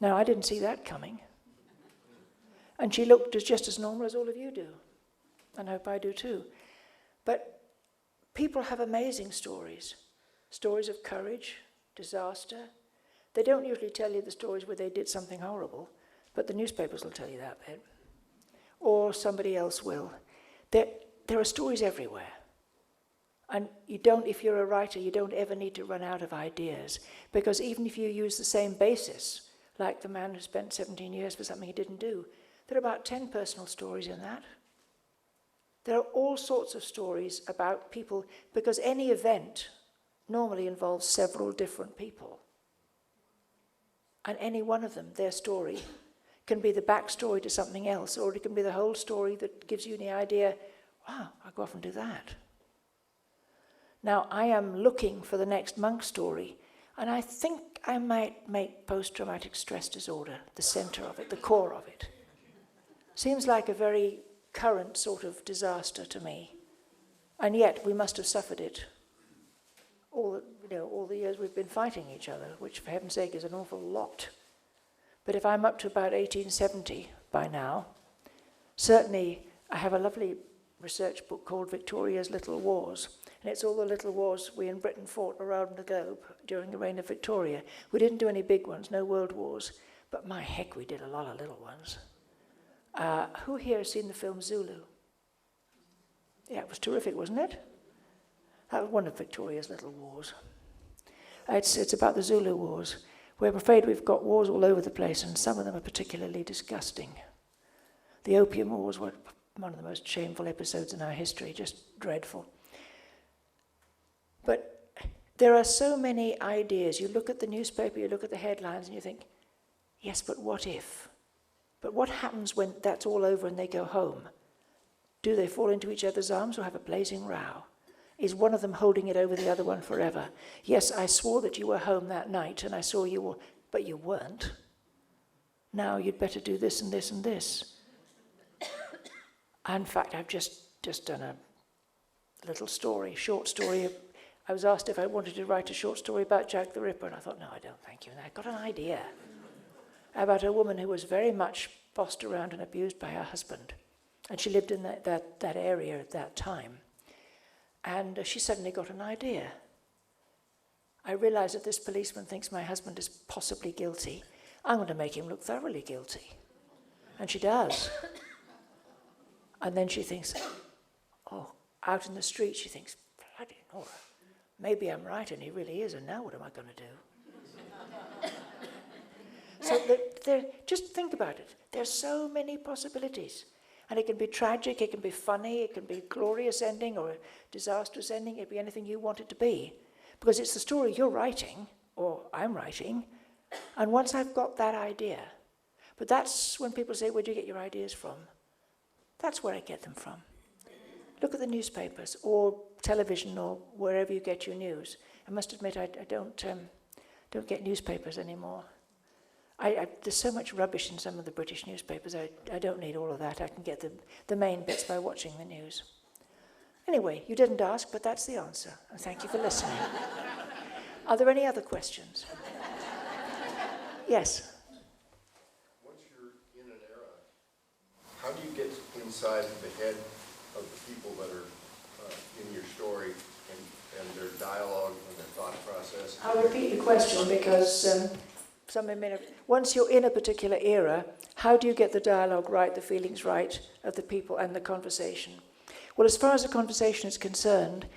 Now, I didn't see that coming. And she looked just as normal as all of you do. And I hope I do too. But people have amazing stories. Stories of courage, disaster. They don't usually tell you the stories where they did something horrible, but the newspapers will tell you that bit. Or somebody else will. There are stories everywhere. And you don't, if you're a writer, you don't ever need to run out of ideas, because even if you use the same basis, like the man who spent 17 years for something he didn't do, there are about 10 personal stories in that. There are all sorts of stories about people, because any event normally involves several different people. And any one of them, their story, can be the backstory to something else, or it can be the whole story that gives you the idea, wow, I go off and do that. Now, I am looking for the next monk story, and I think I might make post-traumatic stress disorder the center of it, the core of it. Seems like a very current sort of disaster to me, and yet we must have suffered it all the years we've been fighting each other, which for heaven's sake is an awful lot. But if I'm up to about 1870 by now, certainly I have a lovely research book called Victoria's Little Wars, and it's all the little wars we in Britain fought around the globe during the reign of Victoria. We didn't do any big ones, no world wars, but my heck, we did a lot of little ones. Who here has seen the film Zulu? Yeah, it was terrific, wasn't it? That was one of Victoria's little wars. It's about the Zulu Wars. We're afraid we've got wars all over the place, and some of them are particularly disgusting. The Opium Wars were one of the most shameful episodes in our history, just dreadful. But there are so many ideas. You look at the newspaper, you look at the headlines, and you think, yes, but what if? But what happens when that's all over and they go home? Do they fall into each other's arms or have a blazing row? Is one of them holding it over the other one forever? Yes, I swore that you were home that night and I saw you were, but you weren't. Now you'd better do this and this and this. In fact, I've just done a little story, short story. I was asked if I wanted to write a short story about Jack the Ripper, and I thought, no, I don't, thank you. And I got an idea about a woman who was very much bossed around and abused by her husband. And she lived in that area at that time. And she suddenly got an idea. I realize that this policeman thinks my husband is possibly guilty. I'm going to make him look thoroughly guilty. And she does. And then she thinks, oh, out in the street, she thinks, bloody Nora, maybe I'm right and he really is, and now what am I going to do? So just think about it. There's so many possibilities. And it can be tragic, it can be funny, it can be a glorious ending or a disastrous ending, it can be anything you want it to be. Because it's the story you're writing, or I'm writing, and once I've got that idea, but that's when people say, where do you get your ideas from? That's where I get them from. Look at the newspapers, or television, or wherever you get your news. I must admit, I don't get newspapers anymore. There's so much rubbish in some of the British newspapers, I don't need all of that. I can get the main bits by watching the news. Anyway, you didn't ask, but that's the answer. And thank you for listening. Are there any other questions? Yes? Once you're in an era, how do you get inside the head of the people that are in your story and their dialogue and their thought process? I'll repeat the question because once you're in a particular era, how do you get the dialogue right, the feelings right of the people and the conversation? Well, as far as the conversation is concerned,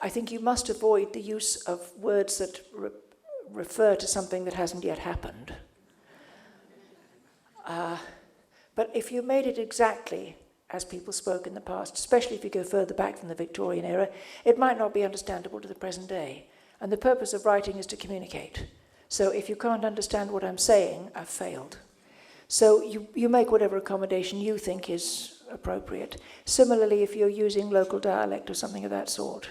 I think you must avoid the use of words that refer to something that hasn't yet happened. But if you made it exactly as people spoke in the past, especially if you go further back than the Victorian era, it might not be understandable to the present day. And the purpose of writing is to communicate. So if you can't understand what I'm saying, I've failed. So you make whatever accommodation you think is appropriate. Similarly, if you're using local dialect or something of that sort,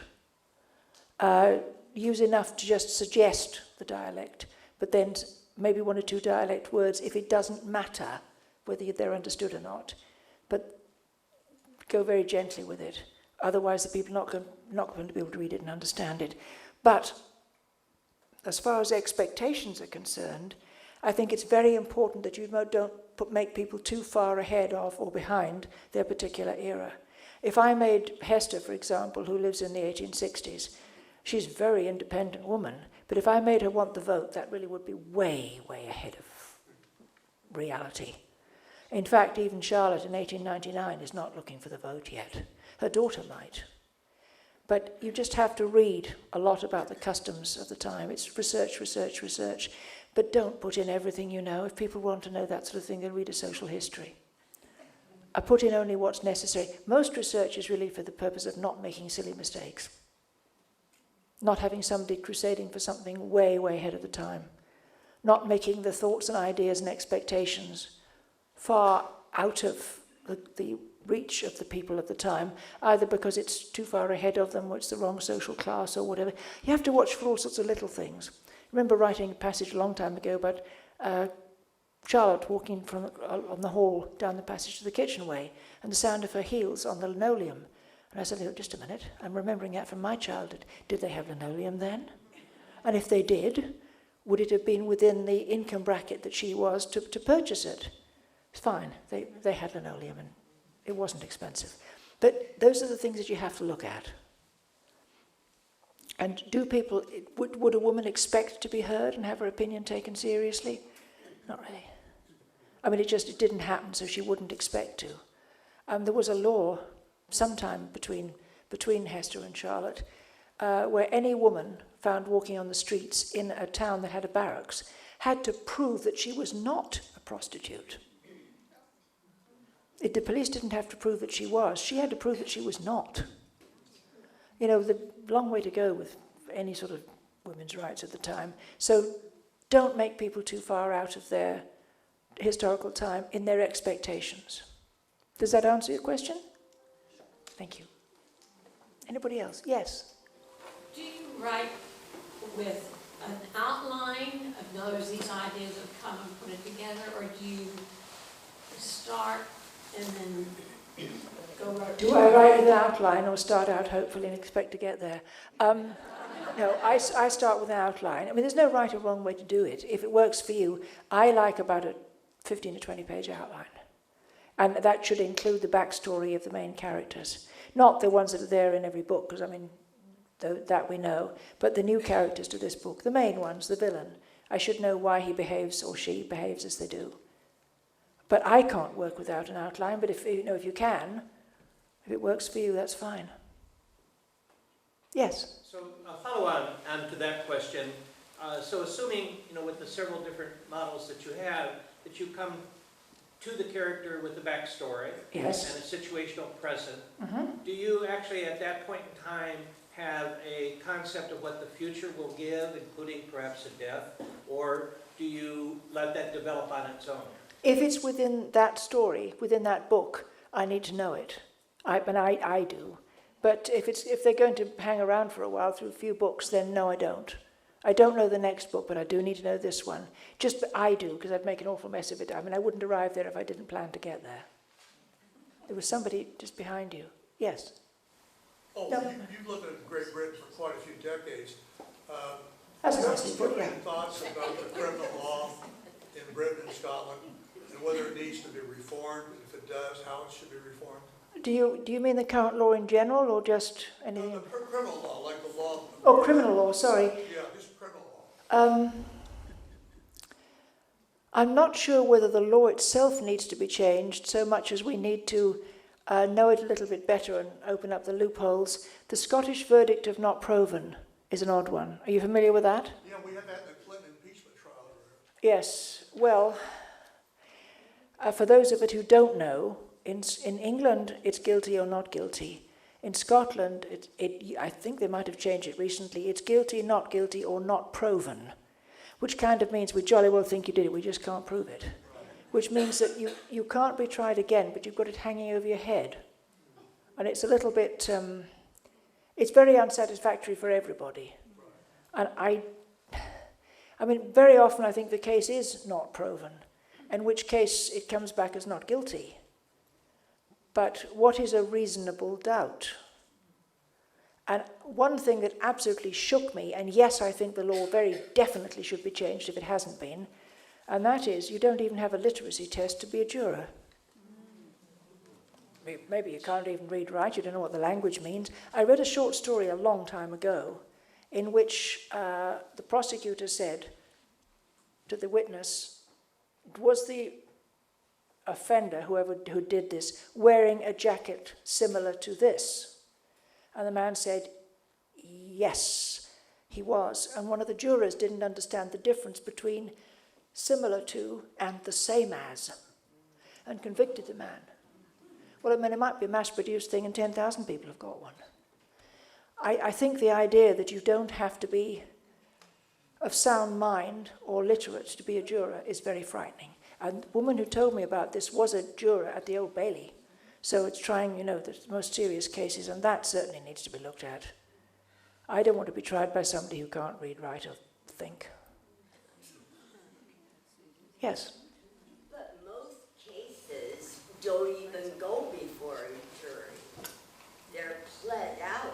use enough to just suggest the dialect, but then maybe one or two dialect words if it doesn't matter whether they're understood or not. But go very gently with it. Otherwise, the people are not going to be able to read it and understand it. But as far as expectations are concerned, I think it's very important that you don't make people too far ahead of or behind their particular era. If I made Hester, for example, who lives in the 1860s, she's a very independent woman, But if I made her want the vote, that really would be way, way ahead of reality. In fact, even Charlotte in 1899 is not looking for the vote yet. Her daughter might. But you just have to read a lot about the customs of the time. It's research, research, research. But don't put in everything you know. If people want to know that sort of thing, they'll read a social history. I put in only what's necessary. Most research is really for the purpose of not making silly mistakes. Not having somebody crusading for something way, way ahead of the time. Not making the thoughts and ideas and expectations far out of the reach of the people of the time, either because it's too far ahead of them or it's the wrong social class or whatever. You have to watch for all sorts of little things. I remember writing a passage a long time ago about Charlotte walking from on the hall down the passage to the kitchenway and the sound of her heels on the linoleum. And I said, oh, just a minute, I'm remembering that from my childhood. Did they have linoleum then? And if they did, would it have been within the income bracket that she was to purchase it? It's fine, they had linoleum and it wasn't expensive. But those are the things that you have to look at. And would a woman expect to be heard and have her opinion taken seriously? Not really. I mean, it didn't happen, so she wouldn't expect to. There was a law sometime between Hester and Charlotte where any woman found walking on the streets in a town that had a barracks had to prove that she was not a prostitute. The police didn't have to prove that she was. She had to prove that she was not. You know, the long way to go with any sort of women's rights at the time. So don't make people too far out of their historical time in their expectations. Does that answer your question? Thank you. Anybody else? Yes? Do you write with an outline? In other words, these ideas have come and put it together, or do you start and then go right? Do I write with an outline or start out hopefully and expect to get there? No, I start with an outline. I mean, there's no right or wrong way to do it. If it works for you, I like about a 15 to 20 page outline. And that should include the backstory of the main characters. Not the ones that are there in every book, because I mean, that we know, but the new characters to this book, the main ones, the villain. I should know why he behaves or she behaves as they do. But I can't work without an outline, but if you can, if it works for you, that's fine. Yes? So a follow-on to that question. So assuming, with the several different models that you have, that you come to the character with the backstory Yes. and a situational present, Mm-hmm. do you actually at that point in time have a concept of what the future will give, including perhaps a death, or do you let that develop on its own? If it's within that story, within that book, I need to know it. I do. But if they're going to hang around for a while through a few books, then no, I don't. I don't know the next book, but I do need to know this one. I do, because I'd make an awful mess of it. I mean, I wouldn't arrive there if I didn't plan to get there. There was somebody just behind you. Yes? Oh, No. you've lived in Great Britain for quite a few decades. That's Do you have nicely any put, yeah. thoughts about the criminal law in Britain and Scotland, and whether it needs to be reformed? If it does, how it should be reformed? Do you mean the current law in general, or just anything? The criminal law, like the law. Oh, criminal law, sorry. Yeah, just criminal law. I'm not sure whether the law itself needs to be changed so much as we need to know it a little bit better and open up the loopholes. The Scottish verdict of not proven is an odd one. Are you familiar with that? Yeah, we had that in the Clinton impeachment trial. Yes. Well, for those of us who don't know, in England it's guilty or not guilty. In Scotland, I think they might have changed it recently. It's guilty, not guilty, or not proven, which kind of means we jolly well think you did it, we just can't prove it. Which means that you can't be tried again, but you've got it hanging over your head. And it's a little bit, it's very unsatisfactory for everybody. And I mean, very often I think the case is not proven, in which case it comes back as not guilty. But what is a reasonable doubt? And one thing that absolutely shook me, and yes, I think the law very definitely should be changed if it hasn't been, and that is you don't even have a literacy test to be a juror. Maybe you can't even read right, you don't know what the language means. I read a short story a long time ago in which the prosecutor said to the witness, was the offender, who did this, wearing a jacket similar to this? And the man said, yes, he was. And one of the jurors didn't understand the difference between similar to and the same as, and convicted the man. Well, I mean, it might be a mass-produced thing and 10,000 people have got one. I think the idea that you don't have to be of sound mind or literate to be a juror is very frightening. And the woman who told me about this was a juror at the Old Bailey. So it's trying, the most serious cases, and that certainly needs to be looked at. I don't want to be tried by somebody who can't read, write, or think. Yes? But most cases don't even go before a jury. They're pled out.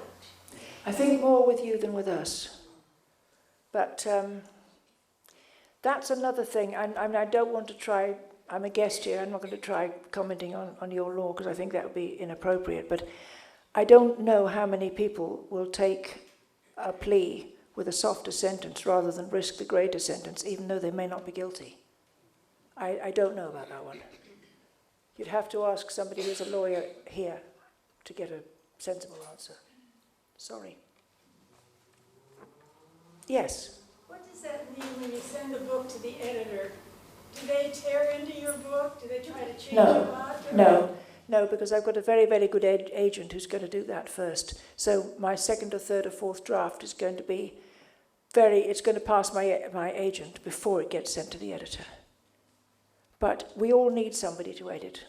I think more with you than with us. But that's another thing. I don't want to try, I'm a guest here, I'm not going to try commenting on your law because I think that would be inappropriate. But I don't know how many people will take a plea with a softer sentence rather than risk the greater sentence, even though they may not be guilty. I don't know about that one. You'd have to ask somebody who's a lawyer here to get a sensible answer. Sorry. Yes? What does that mean when you send a book to the editor? Do they tear into your book? Do they try to change a lot? No, because I've got a very, very good agent who's going to do that first. So my second or third or fourth draft is going to be it's going to pass my agent before it gets sent to the editor. But we all need somebody to edit.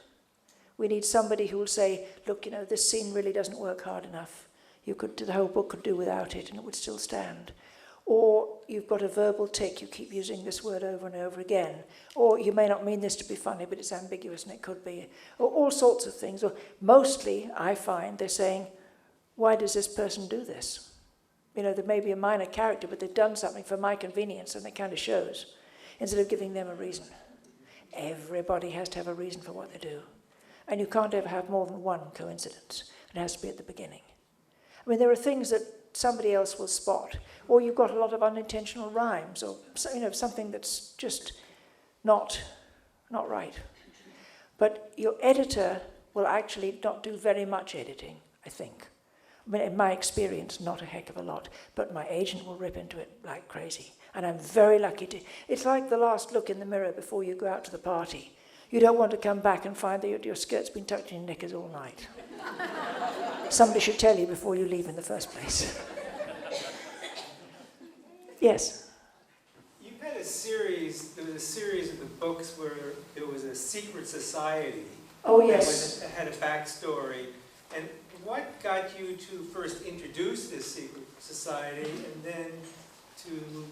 We need somebody who will say, look, this scene really doesn't work hard enough. The whole book could do without it and it would still stand. Or you've got a verbal tick, you keep using this word over and over again. Or you may not mean this to be funny, but it's ambiguous and it could be. Or all sorts of things. Or mostly, I find, they're saying, why does this person do this? There may be a minor character, but they've done something for my convenience and it kind of shows, instead of giving them a reason. Everybody has to have a reason for what they do. And you can't ever have more than one coincidence. It has to be at the beginning. I mean, there are things that somebody else will spot, or you've got a lot of unintentional rhymes, or something that's just not right. But your editor will actually not do very much editing, I think. I mean, in my experience, not a heck of a lot, but my agent will rip into it like crazy. And I'm very lucky to. It's like the last look in the mirror before you go out to the party. You don't want to come back and find that your skirt's been tucked in your knickers all night. Somebody should tell you before you leave in the first place. Yes? You've had a series, there was a series of the books where there was a secret society. Oh, yes. That had a backstory. And what got you to first introduce this secret society and then to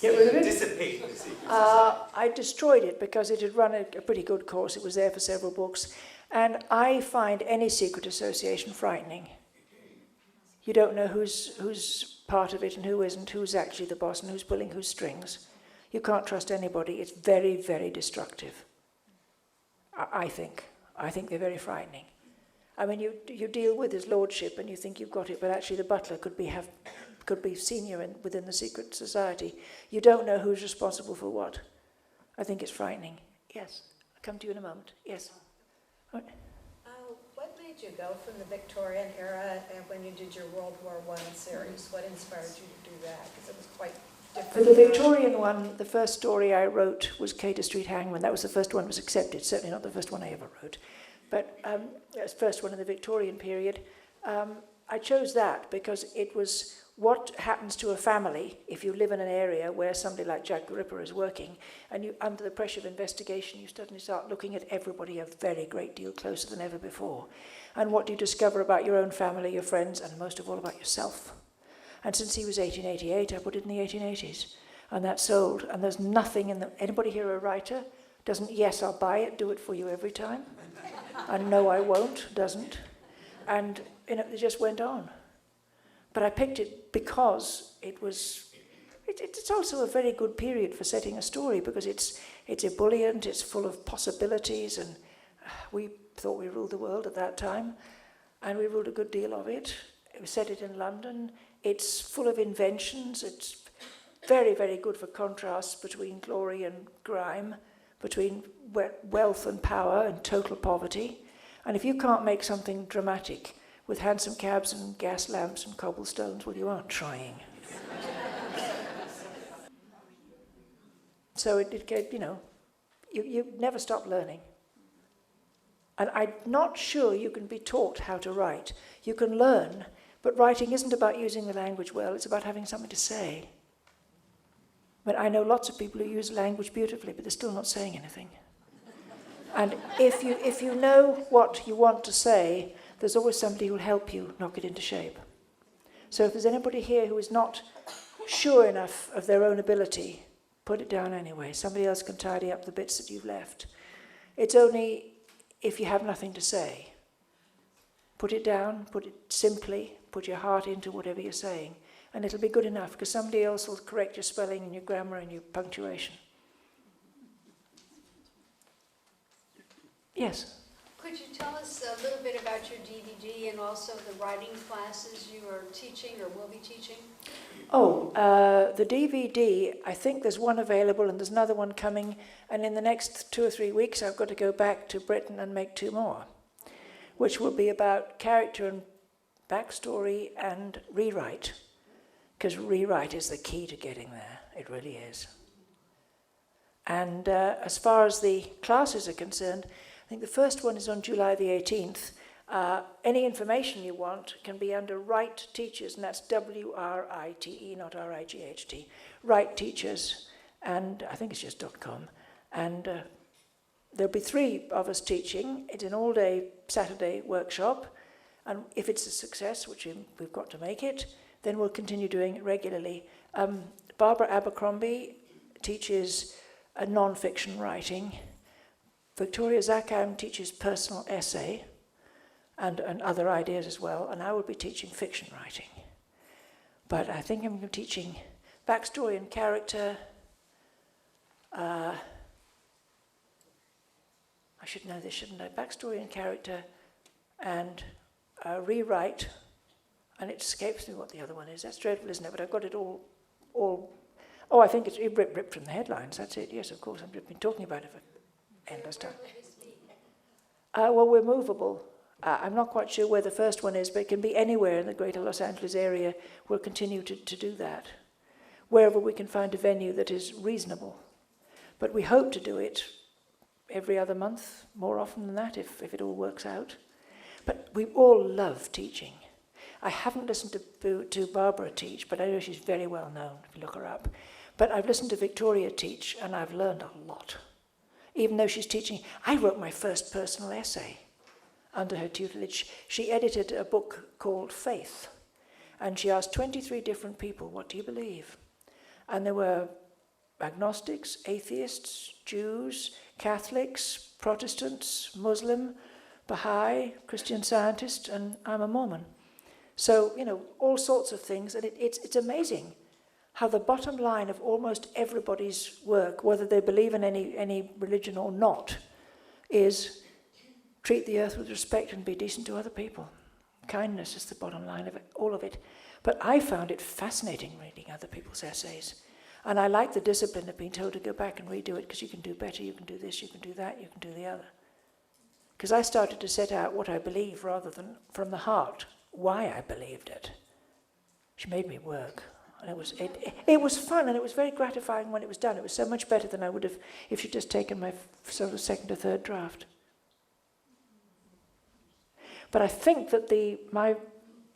Get rid of it? dissipate the secret society? I destroyed it because it had run a pretty good course. It was there for several books. And I find any secret association frightening. You don't know who's part of it and who isn't, who's actually the boss and who's pulling whose strings. You can't trust anybody. It's very, very destructive. I think. I think they're very frightening. I mean, you deal with his lordship and you think you've got it, but actually the butler could be senior within the secret society. You don't know who's responsible for what. I think it's frightening. Yes, I'll come to you in a moment. Yes. What made you go from the Victorian era and when you did your World War I series? What inspired you to do that? Because it was quite different. For the Victorian one, the first story I wrote was Cater Street Hangman. That was the first one that was accepted, certainly not the first one I ever wrote. But it was the first one in the Victorian period. I chose that because it was what happens to a family if you live in an area where somebody like Jack the Ripper is working, and you, under the pressure of investigation, you suddenly start looking at everybody a very great deal closer than ever before. And what do you discover about your own family, your friends, and most of all about yourself? And since he was 1888, I put it in the 1880s. And that sold. And there's nothing in the... Anybody here a writer? Doesn't, yes, I'll buy it, do it for you every time. And no, I won't, doesn't. And it just went on. But I picked it because it's also a very good period for setting a story because it's ebullient, it's full of possibilities, and we thought we ruled the world at that time, and we ruled a good deal of it. set it in London. It's full of inventions. It's very, very good for contrasts between glory and grime, between wealth and power and total poverty. And if you can't make something dramatic with hansom cabs and gas lamps and cobblestones, well, you aren't trying. So you never stop learning. And I'm not sure you can be taught how to write. You can learn, but writing isn't about using the language well, it's about having something to say. But I know lots of people who use language beautifully, but they're still not saying anything. And if you know what you want to say, there's always somebody who'll help you knock it into shape. So if there's anybody here who is not sure enough of their own ability, put it down anyway. Somebody else can tidy up the bits that you've left. It's only if you have nothing to say. Put it down, put it simply, put your heart into whatever you're saying, and it'll be good enough, because somebody else will correct your spelling and your grammar and your punctuation. Yes? Could you tell us a little bit about your DVD and also the writing classes you are teaching or will be teaching? Oh, the DVD, I think there's one available and there's another one coming, and in the next 2 or 3 weeks I've got to go back to Britain and make 2 more, which will be about character and backstory and rewrite, because rewrite is the key to getting there. It really is. And as far as the classes are concerned, I think the first one is on July the 18th. Any information you want can be under Write Teachers, and that's W-R-I-T-E, not R-I-G-H-T. Write Teachers, and I think it's just .com. And there'll be 3 of us teaching. It's an all-day Saturday workshop, and if it's a success, which we've got to make it, then we'll continue doing it regularly. Barbara Abercrombie teaches non-fiction writing. Victoria Zakheim teaches personal essay and other ideas as well, and I will be teaching fiction writing. But I think I'm teaching backstory and character. I should know this, shouldn't I? Backstory and character and rewrite, and it escapes me what the other one is. That's dreadful, isn't it? But I've got it all. Oh, I think it's ripped from the headlines. That's it. Yes, of course. I've been talking about it for endless time. Well, we're movable. I'm not quite sure where the first one is, but it can be anywhere in the greater Los Angeles area. We'll continue to do that, wherever we can find a venue that is reasonable. But we hope to do it every other month, more often than that, if it all works out. But we all love teaching. I haven't listened to Barbara teach, but I know she's very well known, if you look her up. But I've listened to Victoria teach, and I've learned a lot. Even though she's teaching, I wrote my first personal essay under her tutelage. She edited a book called Faith, and she asked 23 different people, what do you believe? And there were agnostics, atheists, Jews, Catholics, Protestants, Muslim, Baha'i, Christian Scientist, and I'm a Mormon. So, all sorts of things, and it's amazing how the bottom line of almost everybody's work, whether they believe in any religion or not, is treat the earth with respect and be decent to other people. Kindness is the bottom line of it, all of it. But I found it fascinating reading other people's essays. And I like the discipline of being told to go back and redo it, because you can do better, you can do this, you can do that, you can do the other. Because I started to set out what I believe rather than from the heart, why I believed it. She made me work. And it was fun, and it was very gratifying when it was done. It was so much better than I would have if she'd just taken my sort of second or third draft. But I think that my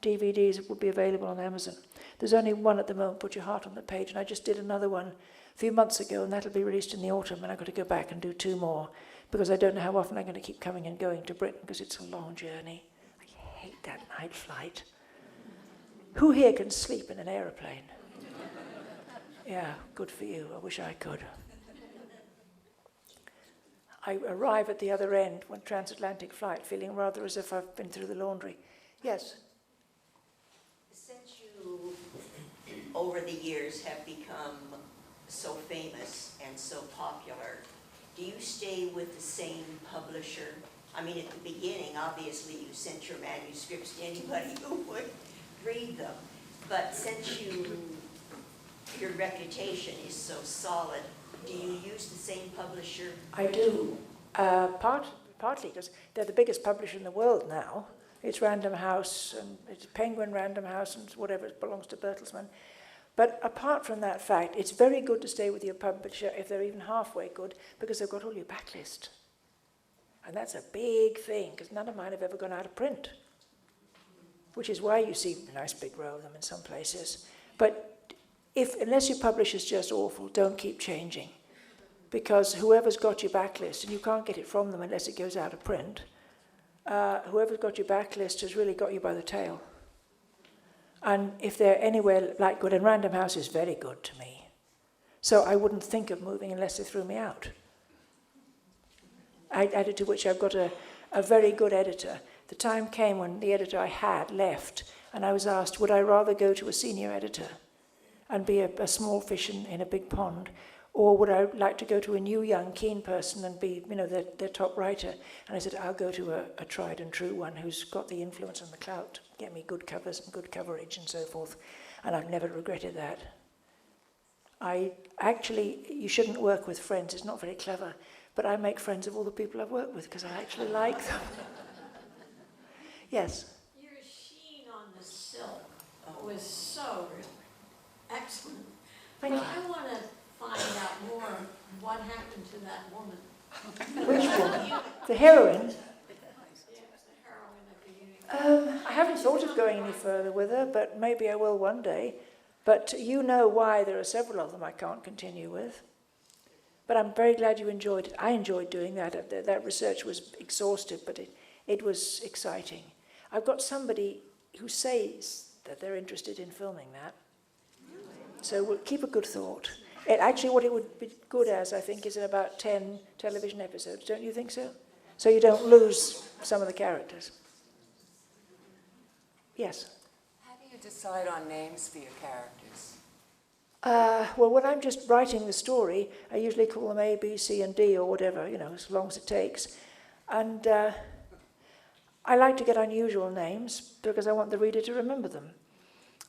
DVDs will be available on Amazon. There's only one at the moment, Put Your Heart on the Page, and I just did another one a few months ago, and that'll be released in the autumn, and I've got to go back and do 2 more, because I don't know how often I'm going to keep coming and going to Britain, because it's a long journey. I hate that night flight. Who here can sleep in an aeroplane? Yeah, good for you. I wish I could. I arrive at the other end when transatlantic flight feeling rather as if I've been through the laundry. Yes? Since you, over the years, have become so famous and so popular, do you stay with the same publisher? I mean, at the beginning, obviously, you sent your manuscripts to anybody who would read them. But since your reputation is so solid, do you use the same publisher? I do, partly because they're the biggest publisher in the world now. It's Random House, and it's Penguin Random House, and whatever belongs to Bertelsmann. But apart from that fact, it's very good to stay with your publisher if they're even halfway good, because they've got all your backlist. And that's a big thing, because none of mine have ever gone out of print, which is why you see a nice big row of them in some places. But unless your publisher's just awful, don't keep changing, because whoever's got your backlist, and you can't get it from them unless it goes out of print, whoever's got your backlist has really got you by the tail. And if they're anywhere like good, and Random House is very good to me, so I wouldn't think of moving unless they threw me out. Added to which I've got a very good editor. The time came when the editor I had left, and I was asked, would I rather go to a senior editor and be a small fish in a big pond, or would I like to go to a new, young, keen person and be, their top writer? And I said, I'll go to a tried and true one who's got the influence and the clout to get me good covers and good coverage and so forth. And I've never regretted that. You shouldn't work with friends. It's not very clever. But I make friends of all the people I've worked with because I actually like them. Yes? Your sheen on the silk was so excellent. Thank But you. I want to find out more what happened to that woman. Which one? The heroine? Yes, the heroine of the union. I haven't thought of going any further with her, but maybe I will one day. But you know why there are several of them I can't continue with. But I'm very glad you enjoyed it. I enjoyed doing that. That research was exhaustive, but it was exciting. I've got somebody who says that they're interested in filming that. So we'll keep a good thought. Actually, what it would be good as, I think, is in about 10 television episodes. Don't you think so? So you don't lose some of the characters. Yes? How do you decide on names for your characters? Well, when I'm just writing the story, I usually call them A, B, C, and D, or whatever, as long as it takes. And I like to get unusual names because I want the reader to remember them.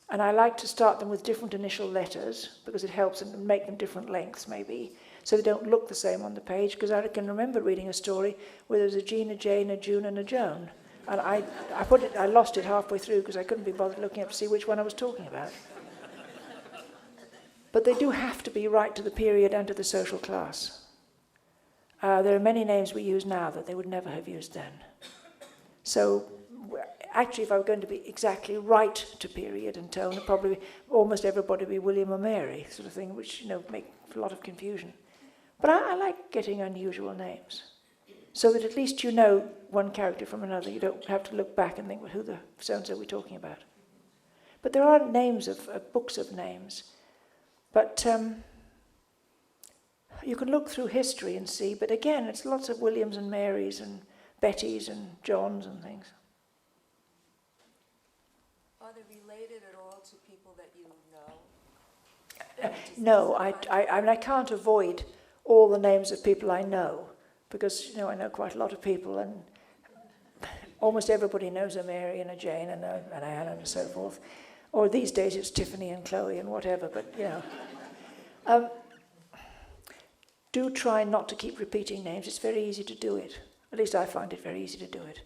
And I like to start them with different initial letters because it helps and make them different lengths, maybe, so they don't look the same on the page, because I can remember reading a story where there's a Jean, a Jane, a June, and a Joan. And I lost it halfway through because I couldn't be bothered looking up to see which one I was talking about. But they do have to be right to the period and to the social class. There are many names we use now that they would never have used then. So actually, if I were going to be exactly right to period and tone, probably almost everybody would be William or Mary, sort of thing, which make a lot of confusion. But I like getting unusual names, so that at least you know one character from another. You don't have to look back and think, well, who the so-and-so are we talking about? But there are names of books of names. But you can look through history and see, but again, it's lots of Williams and Marys and Bettys and Johns and things. Are they related at all to people that you know? No, I can't avoid all the names of people I know, because I know quite a lot of people, and almost everybody knows a Mary and a Jane and an Anne and so forth. Or these days it's Tiffany and Chloe and whatever, but do try not to keep repeating names. It's very easy to do it. At least I find it very easy to do it.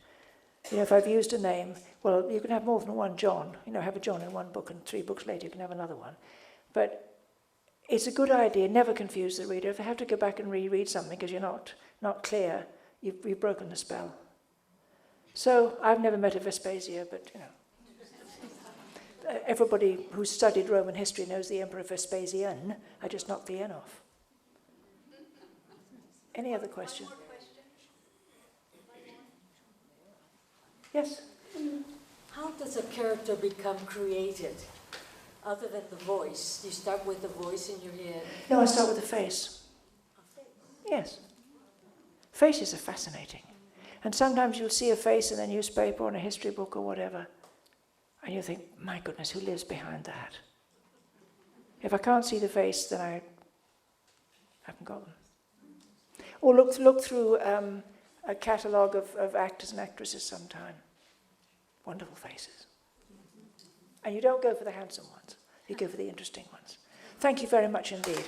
If I've used a name, well, you can have more than one John. Have a John in one book, and 3 books later you can have another one. But it's a good idea. Never confuse the reader. If they have to go back and reread something because you're not clear, you've broken the spell. So I've never met a Vespasia, but everybody who's studied Roman history knows the Emperor Vespasian. I just knocked the N off. Any other question? Yes? How does a character become created? Other than the voice, do you start with the voice in your head? No, I start with the face. Yes. Faces are fascinating. And sometimes you'll see a face in a newspaper or in a history book or whatever, and you think, my goodness, who lives behind that? If I can't see the face, then I haven't got them. Or look through a catalogue of actors and actresses sometime. Wonderful faces. And you don't go for the handsome ones. You go for the interesting ones. Thank you very much indeed.